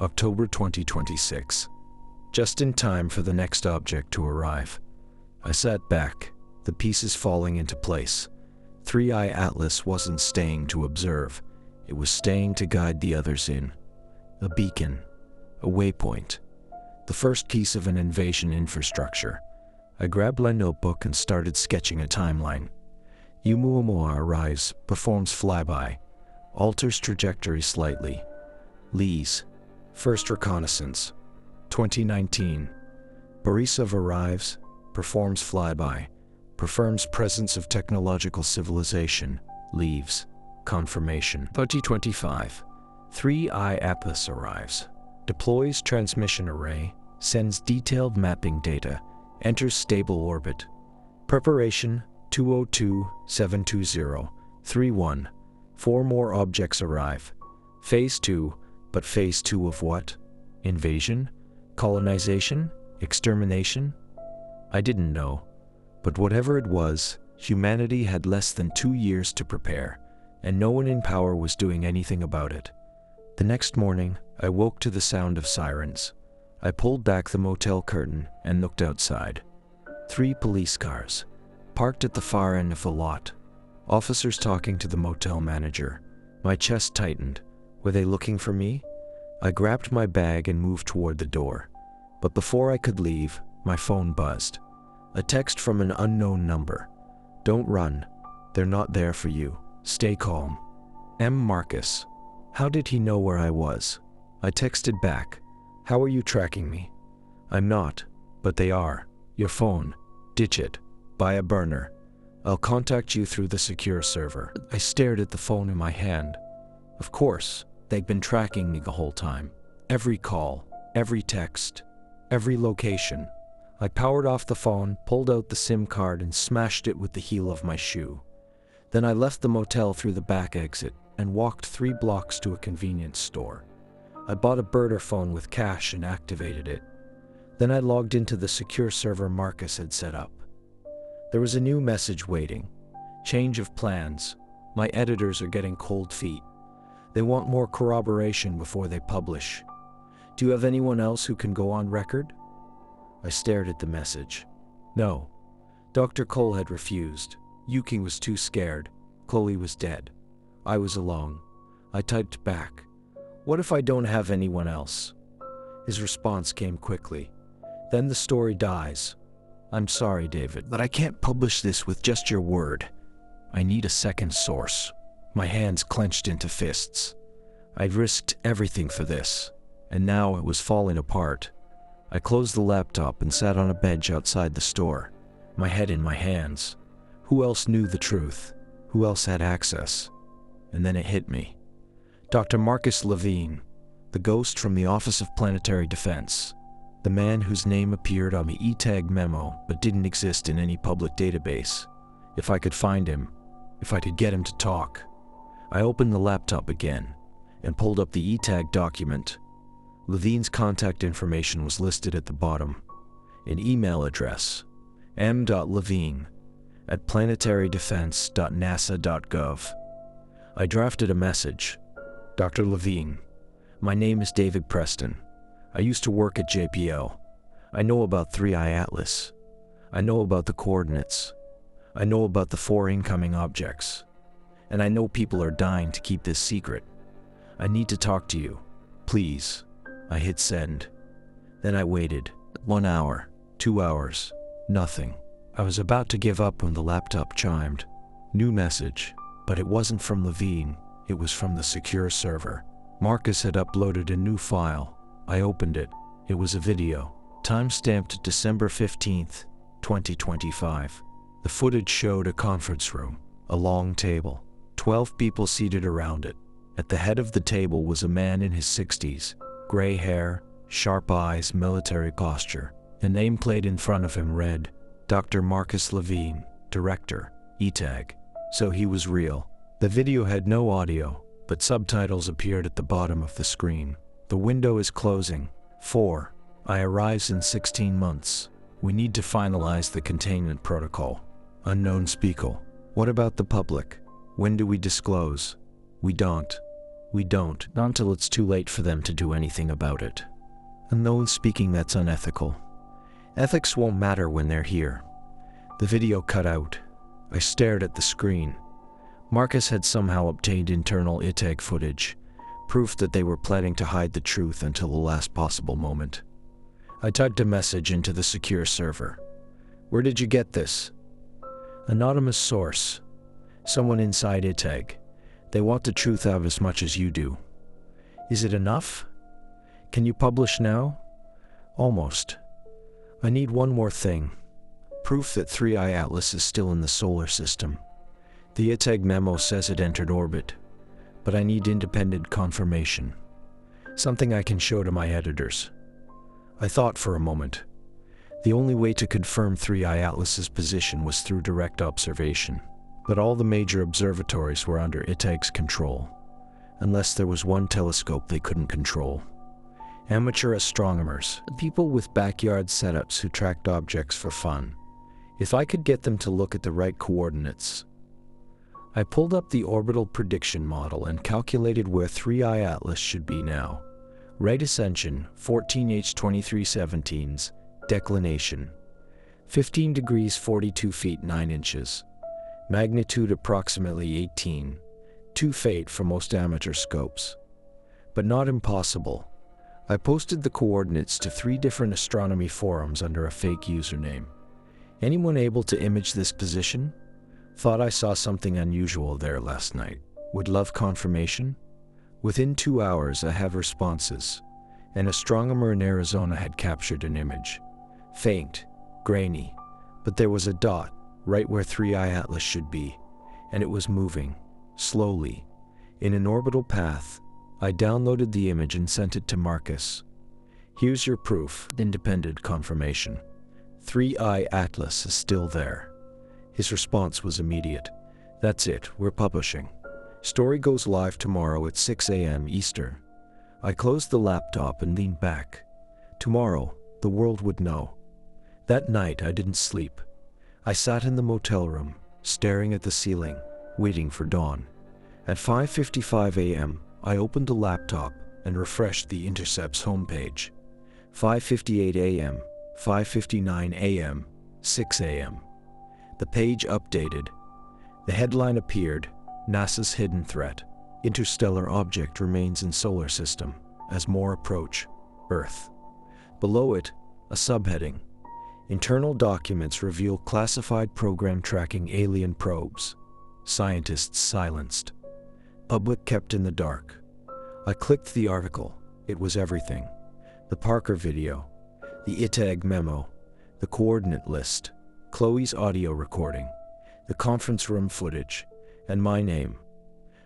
October 2026. Just in time for the next object to arrive. I sat back, the pieces falling into place. 3i Atlas wasn't staying to observe, it was staying to guide the others in. A beacon, a waypoint, the first piece of an invasion infrastructure. I grabbed my notebook and started sketching a timeline. Oumuamua arrives, performs flyby, alters trajectory slightly. Lees, first reconnaissance, 2019. Borisov arrives, performs flyby, confirms presence of technological civilization, leaves, confirmation. 2025. 3i Atlas arrives, deploys transmission array, sends detailed mapping data, enters stable orbit. Preparation 202-720-31. 4 more objects arrive. Phase 2, but phase 2 of what? Invasion? Colonization? Extermination? I didn't know. But whatever it was, humanity had less than 2 years to prepare, and no one in power was doing anything about it. The next morning, I woke to the sound of sirens. I pulled back the motel curtain and looked outside. 3 police cars, parked at the far end of the lot. Officers talking to the motel manager. My chest tightened. Were they looking for me? I grabbed my bag and moved toward the door. But before I could leave, my phone buzzed. A text from an unknown number. Don't run. They're not there for you. Stay calm. M. Marcus. How did he know where I was? I texted back. How are you tracking me? I'm not, but they are. Your phone. Ditch it. Buy a burner. I'll contact you through the secure server. I stared at the phone in my hand. Of course, they'd been tracking me the whole time. Every call, every text, every location. I powered off the phone, pulled out the SIM card and smashed it with the heel of my shoe. Then I left the motel through the back exit and walked 3 blocks to a convenience store. I bought a burner phone with cash and activated it. Then I logged into the secure server Marcus had set up. There was a new message waiting. Change of plans. My editors are getting cold feet. They want more corroboration before they publish. Do you have anyone else who can go on record? I stared at the message. No. Dr. Cole had refused. Yuki was too scared. Chloe was dead. I was alone. I typed back. What if I don't have anyone else? His response came quickly. Then the story dies. I'm sorry, David, but I can't publish this with just your word. I need a second source. My hands clenched into fists. I'd risked everything for this, and now it was falling apart. I closed the laptop and sat on a bench outside the store, my head in my hands. Who else knew the truth? Who else had access? And then it hit me. Dr. Marcus Levine, the ghost from the Office of Planetary Defense, the man whose name appeared on the ETAG memo but didn't exist in any public database. If I could find him, if I could get him to talk. I opened the laptop again and pulled up the ETAG document. Levine's contact information was listed at the bottom. An email address, m.levine@planetarydefense.nasa.gov. I drafted a message. Dr. Levine, my name is David Preston. I used to work at JPL. I know about 3i Atlas. I know about the coordinates. I know about the 4 incoming objects. And I know people are dying to keep this secret. I need to talk to you. Please. I hit send. Then I waited. 1 hour, 2 hours, nothing. I was about to give up when the laptop chimed. New message, but it wasn't from Levine, it was from the secure server. Marcus had uploaded a new file. I opened it. It was a video, time-stamped December 15th, 2025. The footage showed a conference room, a long table, 12 people seated around it. At the head of the table was a man in his 60s, gray hair, sharp eyes, military posture. The nameplate in front of him read, Dr. Marcus Levine, Director, EPILOGUE. So he was real. The video had no audio, but subtitles appeared at the bottom of the screen. The window is closing. 4. I arrives in 16 months. We need to finalize the containment protocol. Unknown speaker. What about the public? When do we disclose? We don't. Not until it's too late for them to do anything about it. Unknown speaking, that's unethical. Ethics won't matter when they're here. The video cut out. I stared at the screen. Marcus had somehow obtained internal EPILOGUE footage, proof that they were planning to hide the truth until the last possible moment. I typed a message into the secure server. Where did you get this? Anonymous source. Someone inside EPILOGUE. They want the truth out as much as you do. Is it enough? Can you publish now? Almost. I need one more thing. Proof that 3i Atlas is still in the solar system. The EPILOGUE memo says it entered orbit, but I need independent confirmation. Something I can show to my editors. I thought for a moment. The only way to confirm 3i Atlas's position was through direct observation, but all the major observatories were under EPILOGUE's control, unless there was one telescope they couldn't control. Amateur astronomers, people with backyard setups who tracked objects for fun. If I could get them to look at the right coordinates. I pulled up the orbital prediction model and calculated where 3i Atlas should be now. Right ascension, 14h23/17, declination, 15 degrees 42 feet 9 inches, magnitude approximately 18, 2 fate for most amateur scopes. But not impossible. I posted the coordinates to 3 different astronomy forums under a fake username. Anyone able to image this position? Thought I saw something unusual there last night. Would love confirmation? Within 2 hours I have responses. An astronomer in Arizona had captured an image. Faint, grainy, but there was a dot right where 3i Atlas should be, and it was moving, slowly, in an orbital path. I downloaded the image and sent it to Marcus. Here's your proof, independent confirmation. 3i Atlas is still there. His response was immediate. That's it, we're publishing. Story goes live tomorrow at 6 a.m. Eastern. I closed the laptop and leaned back. Tomorrow, the world would know. That night, I didn't sleep. I sat in the motel room, staring at the ceiling, waiting for dawn. At 5:55 a.m., I opened the laptop and refreshed the Intercept's homepage. 5:58 a.m., 5:59 a.m., 6 a.m. The page updated. The headline appeared, NASA's hidden threat. Interstellar object remains in solar system as more approach Earth. Below it, a subheading. Internal documents reveal classified program tracking alien probes. Scientists silenced. Public kept in the dark. I clicked the article. It was everything. The Parker video, the EPILOGUE memo, the coordinate list, Chloe's audio recording, the conference room footage, and my name.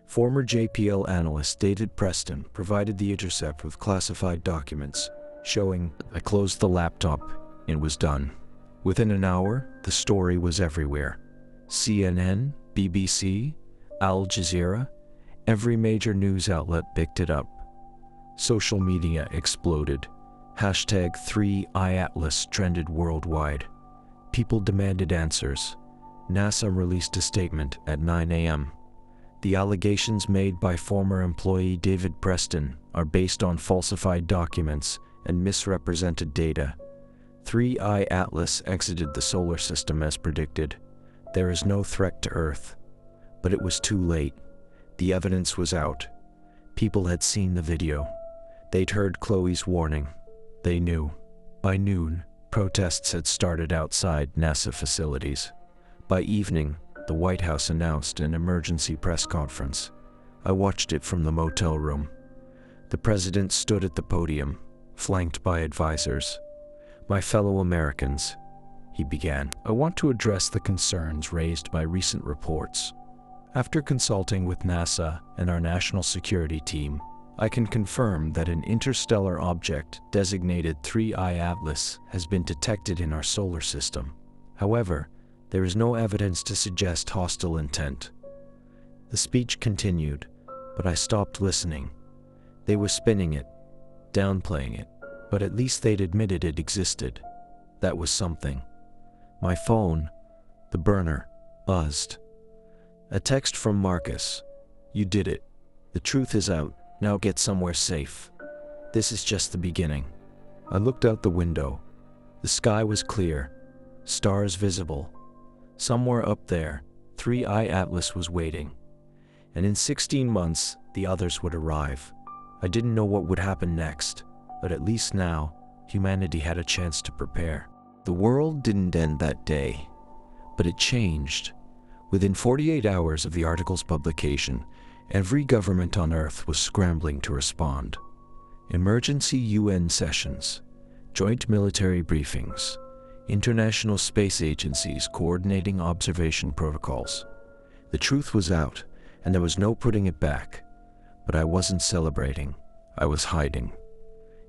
Former JPL analyst David Preston provided the Intercept with classified documents, showing. I closed the laptop. It was done. Within an hour, the story was everywhere. CNN, BBC, Al Jazeera, every major news outlet picked it up. Social media exploded. Hashtag 3i Atlas trended worldwide. People demanded answers. NASA released a statement at 9 a.m. The allegations made by former employee David Preston are based on falsified documents and misrepresented data. 3i Atlas exited the solar system as predicted. There is no threat to Earth. But it was too late. The evidence was out. People had seen the video. They'd heard Chloe's warning. They knew. By noon, protests had started outside NASA facilities. By evening, the White House announced an emergency press conference. I watched it from the motel room. The president stood at the podium, flanked by advisors. "My fellow Americans," he began, "I want to address the concerns raised by recent reports. After consulting with NASA and our national security team, I can confirm that an interstellar object designated 3I Atlas has been detected in our solar system. However, there is no evidence to suggest hostile intent." The speech continued, but I stopped listening. They were spinning it, downplaying it, but at least they'd admitted it existed. That was something. My phone, the burner, buzzed. A text from Marcus. "You did it. The truth is out. Now get somewhere safe. This is just the beginning." I looked out the window. The sky was clear, stars visible. Somewhere up there, 3I Atlas was waiting. And in 16 months, the others would arrive. I didn't know what would happen next, but at least now, humanity had a chance to prepare. The world didn't end that day, but it changed. Within 48 hours of the article's publication, every government on Earth was scrambling to respond. Emergency UN sessions, joint military briefings, international space agencies coordinating observation protocols. The truth was out, and there was no putting it back. But I wasn't celebrating. I was hiding.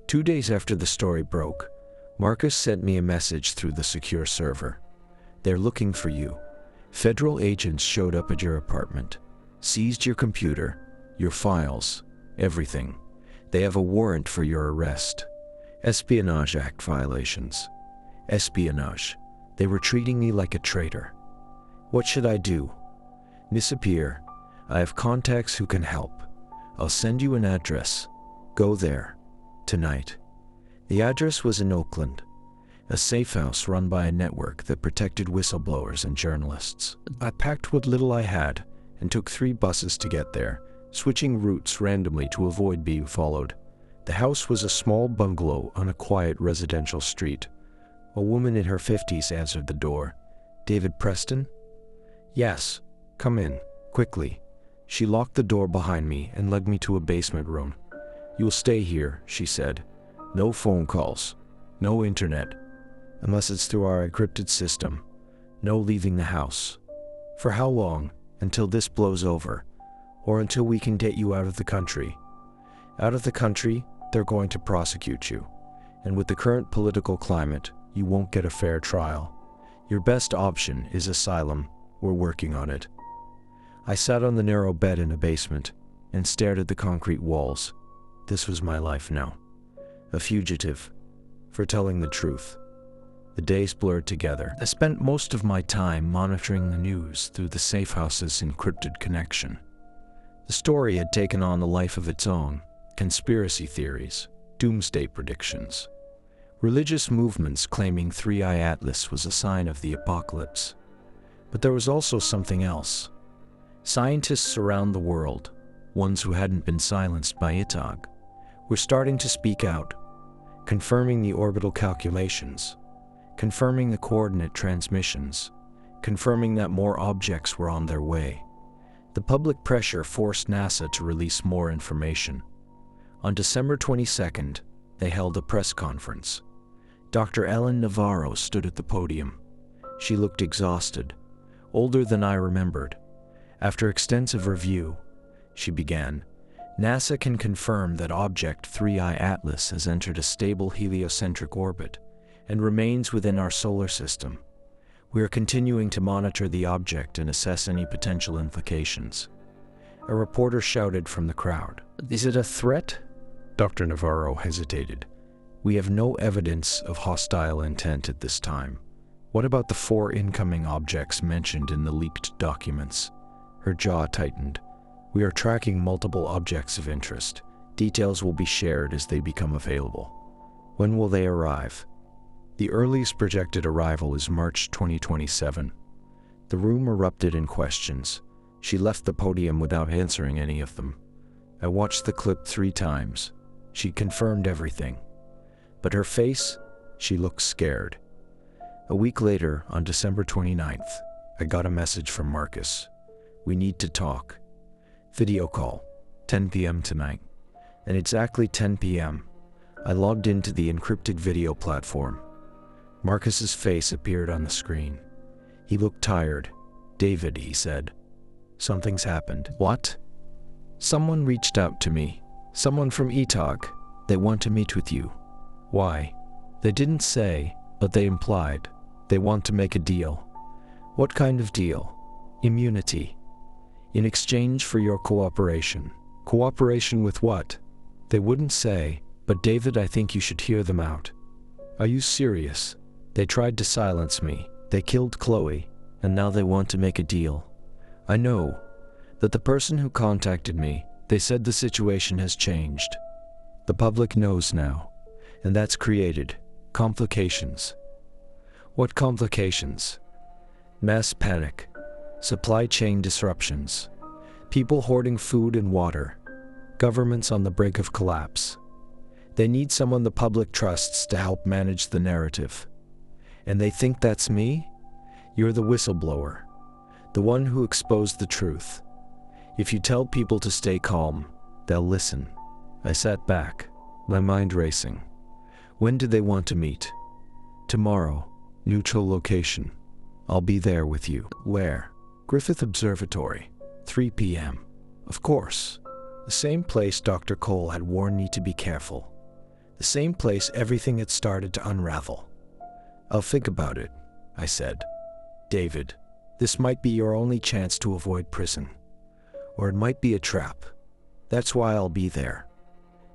2 days after the story broke, Marcus sent me a message through the secure server. "They're looking for you. Federal agents showed up at your apartment, seized your computer, your files, everything. They have a warrant for your arrest. Espionage Act violations. Espionage. They were treating me like a traitor. What should I do? Disappear. I have contacts who can help. I'll send you an address. Go there. Tonight." The address was in Oakland, a safe house run by a network that protected whistleblowers and journalists. I packed what little I had and took 3 buses to get there, switching routes randomly to avoid being followed. The house was a small bungalow on a quiet residential street. A woman in her 50s answered the door. "David Preston?" "Yes. Come in, quickly." She locked the door behind me and led me to a basement room. "You'll stay here," she said. "No phone calls. No internet. Unless it's through our encrypted system. No leaving the house. For how long? Until this blows over. Or until we can get you out of the country. Out of the country, they're going to prosecute you. And with the current political climate, you won't get a fair trial. Your best option is asylum. We're working on it." I sat on the narrow bed in a basement and stared at the concrete walls. This was my life now. A fugitive, for telling the truth. The days blurred together. I spent most of my time monitoring the news through the safe house's encrypted connection. The story had taken on a life of its own. Conspiracy theories, doomsday predictions, religious movements claiming 3I Atlas was a sign of the apocalypse. But there was also something else. Scientists around the world, ones who hadn't been silenced by EPILOGUE, were starting to speak out, confirming the orbital calculations, confirming the coordinate transmissions, confirming that more objects were on their way. The public pressure forced NASA to release more information. On December 22nd, they held a press conference. Dr. Ellen Navarro stood at the podium. She looked exhausted, older than I remembered. After extensive review, she began, "NASA can confirm that object 3I Atlas has entered a stable heliocentric orbit and remains within our solar system. We are continuing to monitor the object and assess any potential implications." A reporter shouted from the crowd, "Is it a threat?" Dr. Navarro hesitated. "We have no evidence of hostile intent at this time. What about the 4 incoming objects mentioned in the leaked documents?" Her jaw tightened. "We are tracking multiple objects of interest. Details will be shared as they become available." "When will they arrive?" "The earliest projected arrival is March 2027. The room erupted in questions. She left the podium without answering any of them. I watched the clip 3 times. She confirmed everything. But her face, she looked scared. A week later, on December 29th, I got a message from Marcus. We need to talk. Video call, 10 p.m. tonight. And exactly 10 p.m., I logged into the encrypted video platform. Marcus's face appeared on the screen. He looked tired. David, he said. Something's happened. What? Someone reached out to me. Someone from EPILOGUE. They want to meet with you. Why? They didn't say, but they implied. They want to make a deal. What kind of deal? Immunity. In exchange for your cooperation. Cooperation with what? They wouldn't say, but David, I think you should hear them out. Are you serious? They tried to silence me. They killed Chloe, and now they want to make a deal. I know that the person who contacted me, they said the situation has changed. The public knows now, and that's created complications. What complications? Mass panic, supply chain disruptions, people hoarding food and water, governments on the brink of collapse. They need someone the public trusts to help manage the narrative. And they think that's me? You're the whistleblower, the one who exposed the truth. If you tell people to stay calm, they'll listen. I sat back, my mind racing. When do they want to meet? Tomorrow, neutral location. I'll be there with you. Where? Griffith Observatory, 3 p.m. Of course. The same place Dr. Cole had warned me to be careful. The same place everything had started to unravel. I'll think about it, I said. David, this might be your only chance to avoid prison. Or it might be a trap. That's why I'll be there.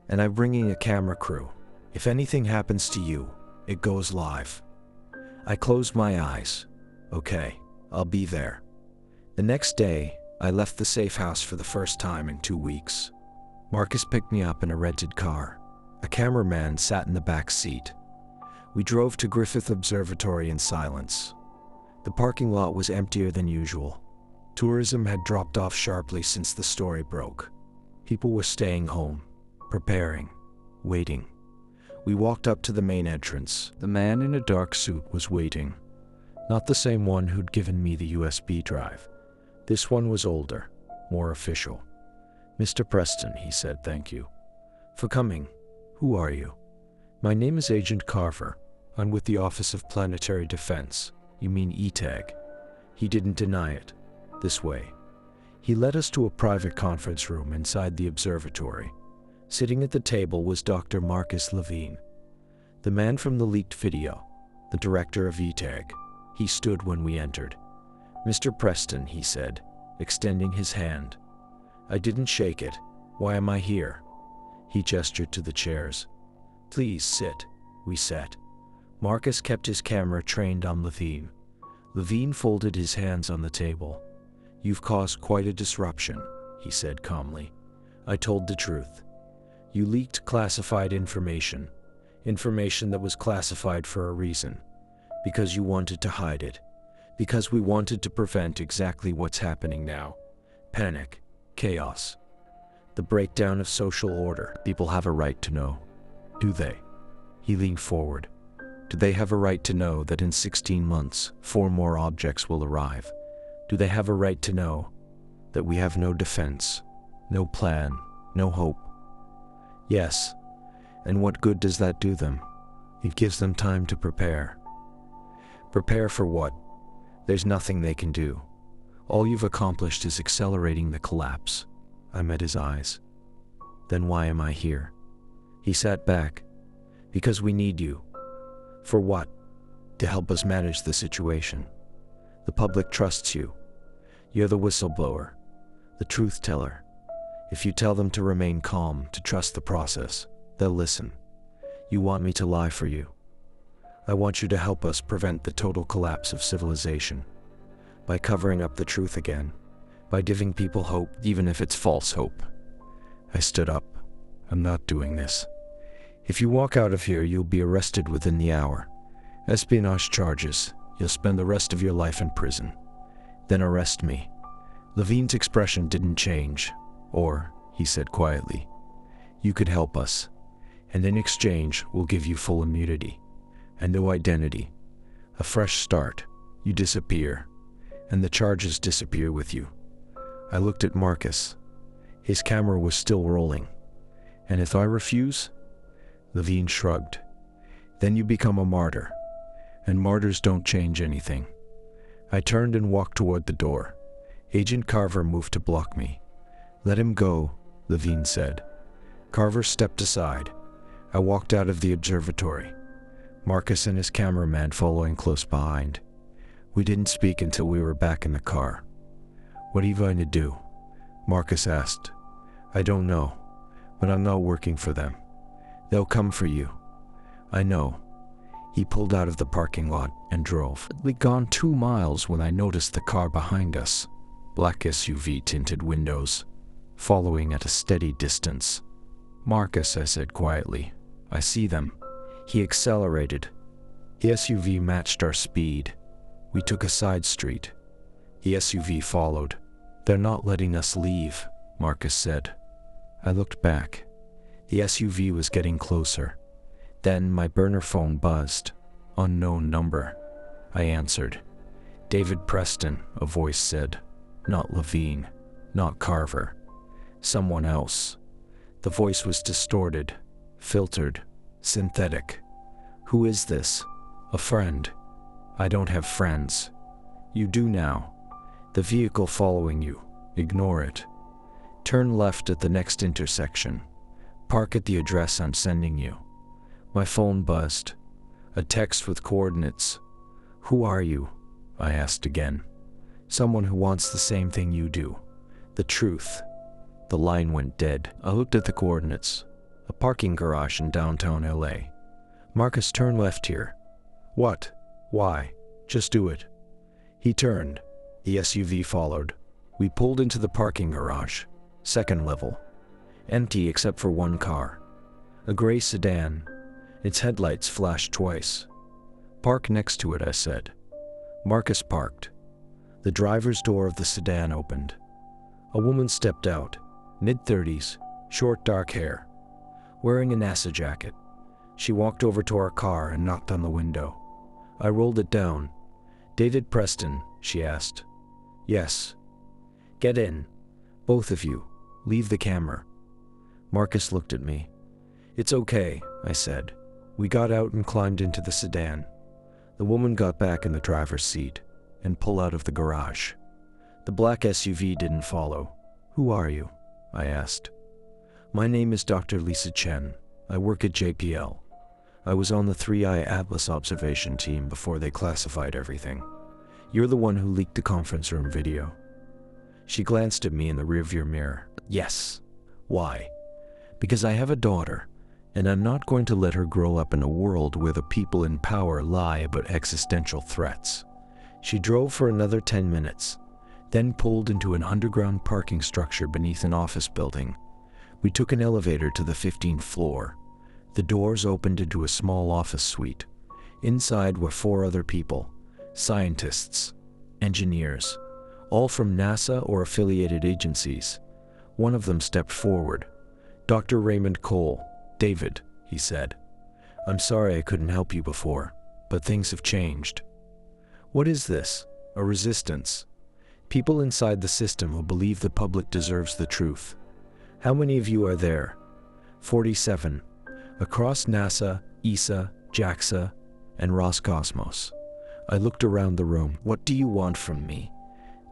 And I'm bringing a camera crew. If anything happens to you, it goes live. I closed my eyes. Okay, I'll be there. The next day, I left the safe house for the first time in 2 weeks. Marcus picked me up in a rented car. A cameraman sat in the back seat. We drove to Griffith Observatory in silence. The parking lot was emptier than usual. Tourism had dropped off sharply since the story broke. People were staying home, preparing, waiting. We walked up to the main entrance. The man in a dark suit was waiting. Not the same one who'd given me the USB drive. This one was older, more official. Mr. Preston, he said, thank you for coming. Who are you? My name is Agent Carver. I'm with the Office of Planetary Defense. You mean ETAG. He didn't deny it. This way. He led us to a private conference room inside the observatory. Sitting at the table was Dr. Marcus Levine, the man from the leaked video, the director of ETAG. He stood when we entered. Mr. Preston, he said, extending his hand. I didn't shake it. Why am I here? He gestured to the chairs. Please sit. We sat. Marcus kept his camera trained on Levine. Levine folded his hands on the table. You've caused quite a disruption, he said calmly. I told the truth. You leaked classified information. Information that was classified for a reason. Because you wanted to hide it. Because we wanted to prevent exactly what's happening now. Panic. Chaos. The breakdown of social order. People have a right to know. Do they? He leaned forward. Do they have a right to know that in 16 months, 4 more objects will arrive? Do they have a right to know that we have no defense, no plan, no hope? Yes. And what good does that do them? It gives them time to prepare. Prepare for what? There's nothing they can do. All you've accomplished is accelerating the collapse. I met his eyes. Then why am I here? He sat back. Because we need you. For what? To help us manage the situation. The public trusts you. You're the whistleblower, the truth teller. If you tell them to remain calm, to trust the process, they'll listen. You want me to lie for you. I want you to help us prevent the total collapse of civilization. By covering up the truth again. By giving people hope, even if it's false hope. I stood up. I'm not doing this. If you walk out of here, you'll be arrested within the hour. Espionage charges. You'll spend the rest of your life in prison. Then arrest me. Levine's expression didn't change. Or, he said quietly, you could help us. and in exchange we'll give you full immunity and no identity. A fresh start. You disappear, and the charges disappear with you. I looked at Marcus. His camera was still rolling. And if I refuse? Levine shrugged. Then you become a martyr, and martyrs don't change anything. I turned and walked toward the door. Agent Carver moved to block me. Let him go, Levine said. Carver stepped aside. I walked out of the observatory, Marcus and his cameraman following close behind. We didn't speak until we were back in the car. What are you going to do? Marcus asked. I don't know, but I'm not working for them. They'll come for you. I know. He pulled out of the parking lot and drove. We'd gone 2 miles when I noticed the car behind us, black SUV tinted windows, following at a steady distance. Marcus, I said quietly. I see them. He accelerated. The SUV matched our speed. We took a side street. The SUV followed. They're not letting us leave, Marcus said. I looked back. The SUV was getting closer. Then my burner phone buzzed. Unknown number. I answered. David Preston, a voice said. Not Levine. Not Carver. Someone else. The voice was distorted, filtered, synthetic. Who is this? A friend. I don't have friends. You do now. The vehicle following you. Ignore it. Turn left at the next intersection. Park at the address I'm sending you. My phone buzzed. A text with coordinates. Who are you? I asked again. Someone who wants the same thing you do. The truth. The line went dead. I looked at the coordinates. A parking garage in downtown LA. Marcus, turn left here. What? Why? Just do it. He turned. The SUV followed. We pulled into the parking garage. 2nd level. Empty except for one car. A gray sedan. Its headlights flashed twice. Park next to it, I said. Marcus parked. The driver's door of the sedan opened. A woman stepped out. Mid-30s, short dark hair. Wearing a NASA jacket. She walked over to our car and knocked on the window. I rolled it down. David Preston, she asked. Yes. Get in. Both of you. Leave the camera. Marcus looked at me. It's okay, I said. We got out and climbed into the sedan. The woman got back in the driver's seat and pulled out of the garage. The black SUV didn't follow. Who are you? I asked. My name is Dr. Lisa Chen. I work at JPL. I was on the 3i Atlas observation team before they classified everything. You're the one who leaked the conference room video. She glanced at me in the rearview mirror. Yes. Why? Because I have a daughter, and I'm not going to let her grow up in a world where the people in power lie about existential threats. She drove for another 10 minutes, then pulled into an underground parking structure beneath an office building. We took an elevator to the 15th floor. The doors opened into a small office suite. Inside were 4 other people, scientists, engineers, all from NASA or affiliated agencies. One of them stepped forward. Dr. Raymond Cole. David, he said. I'm sorry I couldn't help you before, but things have changed. What is this? A resistance? People inside the system who believe the public deserves the truth. How many of you are there? 47. Across NASA, ESA, JAXA, and Roscosmos. I looked around the room. What do you want from me?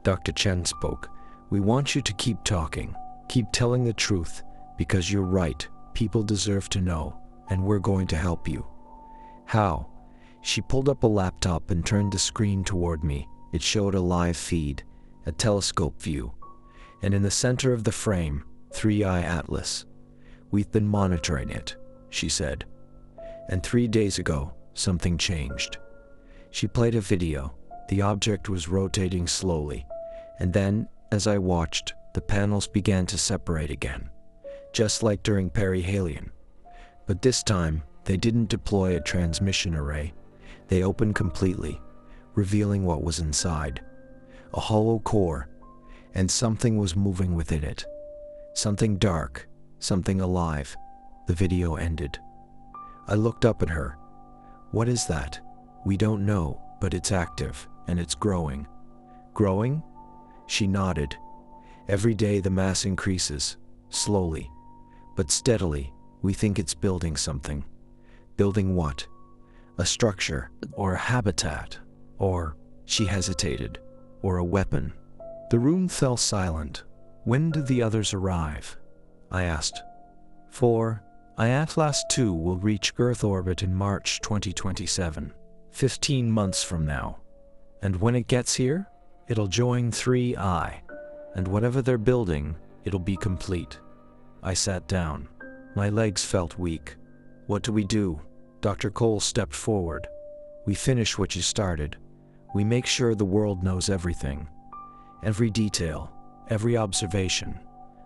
Dr. Chen spoke. We want you to keep talking. Keep telling the truth, because you're right. People deserve to know, and we're going to help you. How? She pulled up a laptop and turned the screen toward me. It showed a live feed, a telescope view, and in the center of the frame, 3i Atlas. We've been monitoring it, she said. And 3 days ago, something changed. She played a video. The object was rotating slowly, and then, as I watched, the panels began to separate again, just like during perihelion. But this time, they didn't deploy a transmission array. They opened completely, revealing what was inside. A hollow core, and something was moving within it. Something dark, something alive. The video ended. I looked up at her. What is that? We don't know, but it's active, and it's growing. Growing? She nodded. Every day the mass increases, slowly, but steadily. We think it's building something. Building what? A structure, or a habitat, or, she hesitated, or a weapon. The room fell silent. When do the others arrive? I asked. 4. Atlas 2 will reach Earth orbit in March 2027, 15 months from now. And when it gets here, it'll join 3I, and whatever they're building, it'll be complete. I sat down. My legs felt weak. What do we do? Dr. Cole stepped forward. We finish what you started. We make sure the world knows everything. Every detail, every observation,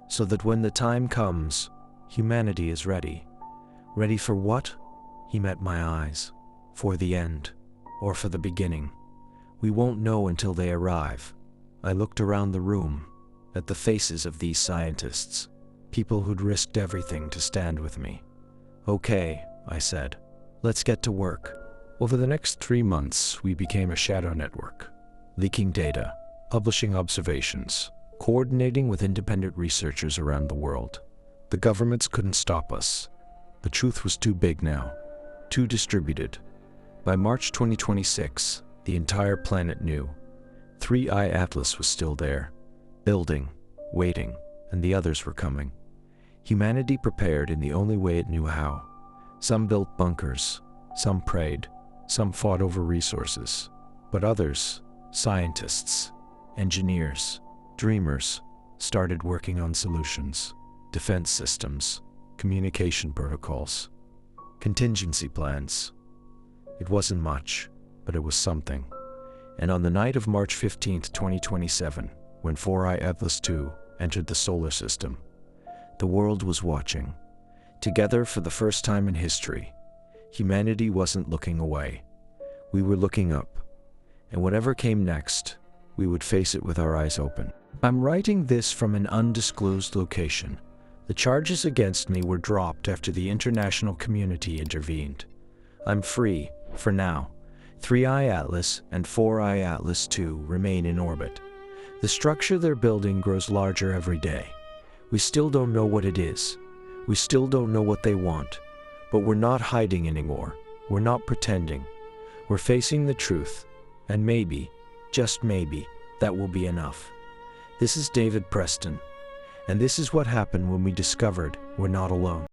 so that when the time comes, humanity is ready. Ready for what? He met my eyes. For the end, or for the beginning. We won't know until they arrive. I looked around the room, at the faces of these scientists, people who'd risked everything to stand with me. Okay, I said, let's get to work. Over the next 3 months, we became a shadow network, leaking data, publishing observations, coordinating with independent researchers around the world. The governments couldn't stop us. The truth was too big now, too distributed. By March 2026, the entire planet knew. 3I Atlas was still there, building, waiting, and the others were coming. Humanity prepared in the only way it knew how. Some built bunkers, some prayed, some fought over resources. But others, scientists, engineers, dreamers, started working on solutions, defense systems, communication protocols, contingency plans. It wasn't much, but it was something. And on the night of March 15, 2027, when 4I Atlas 2 entered the solar system, the world was watching. Together for the first time in history, humanity wasn't looking away. We were looking up. And whatever came next, we would face it with our eyes open. I'm writing this from an undisclosed location. The charges against me were dropped after the international community intervened. I'm free, for now. 3I Atlas and 4I Atlas 2 remain in orbit. The structure they're building grows larger every day. We still don't know what it is. We still don't know what they want. But we're not hiding anymore. We're not pretending. We're facing the truth. And maybe, just maybe, that will be enough. This is David Preston. And this is what happened when we discovered we're not alone.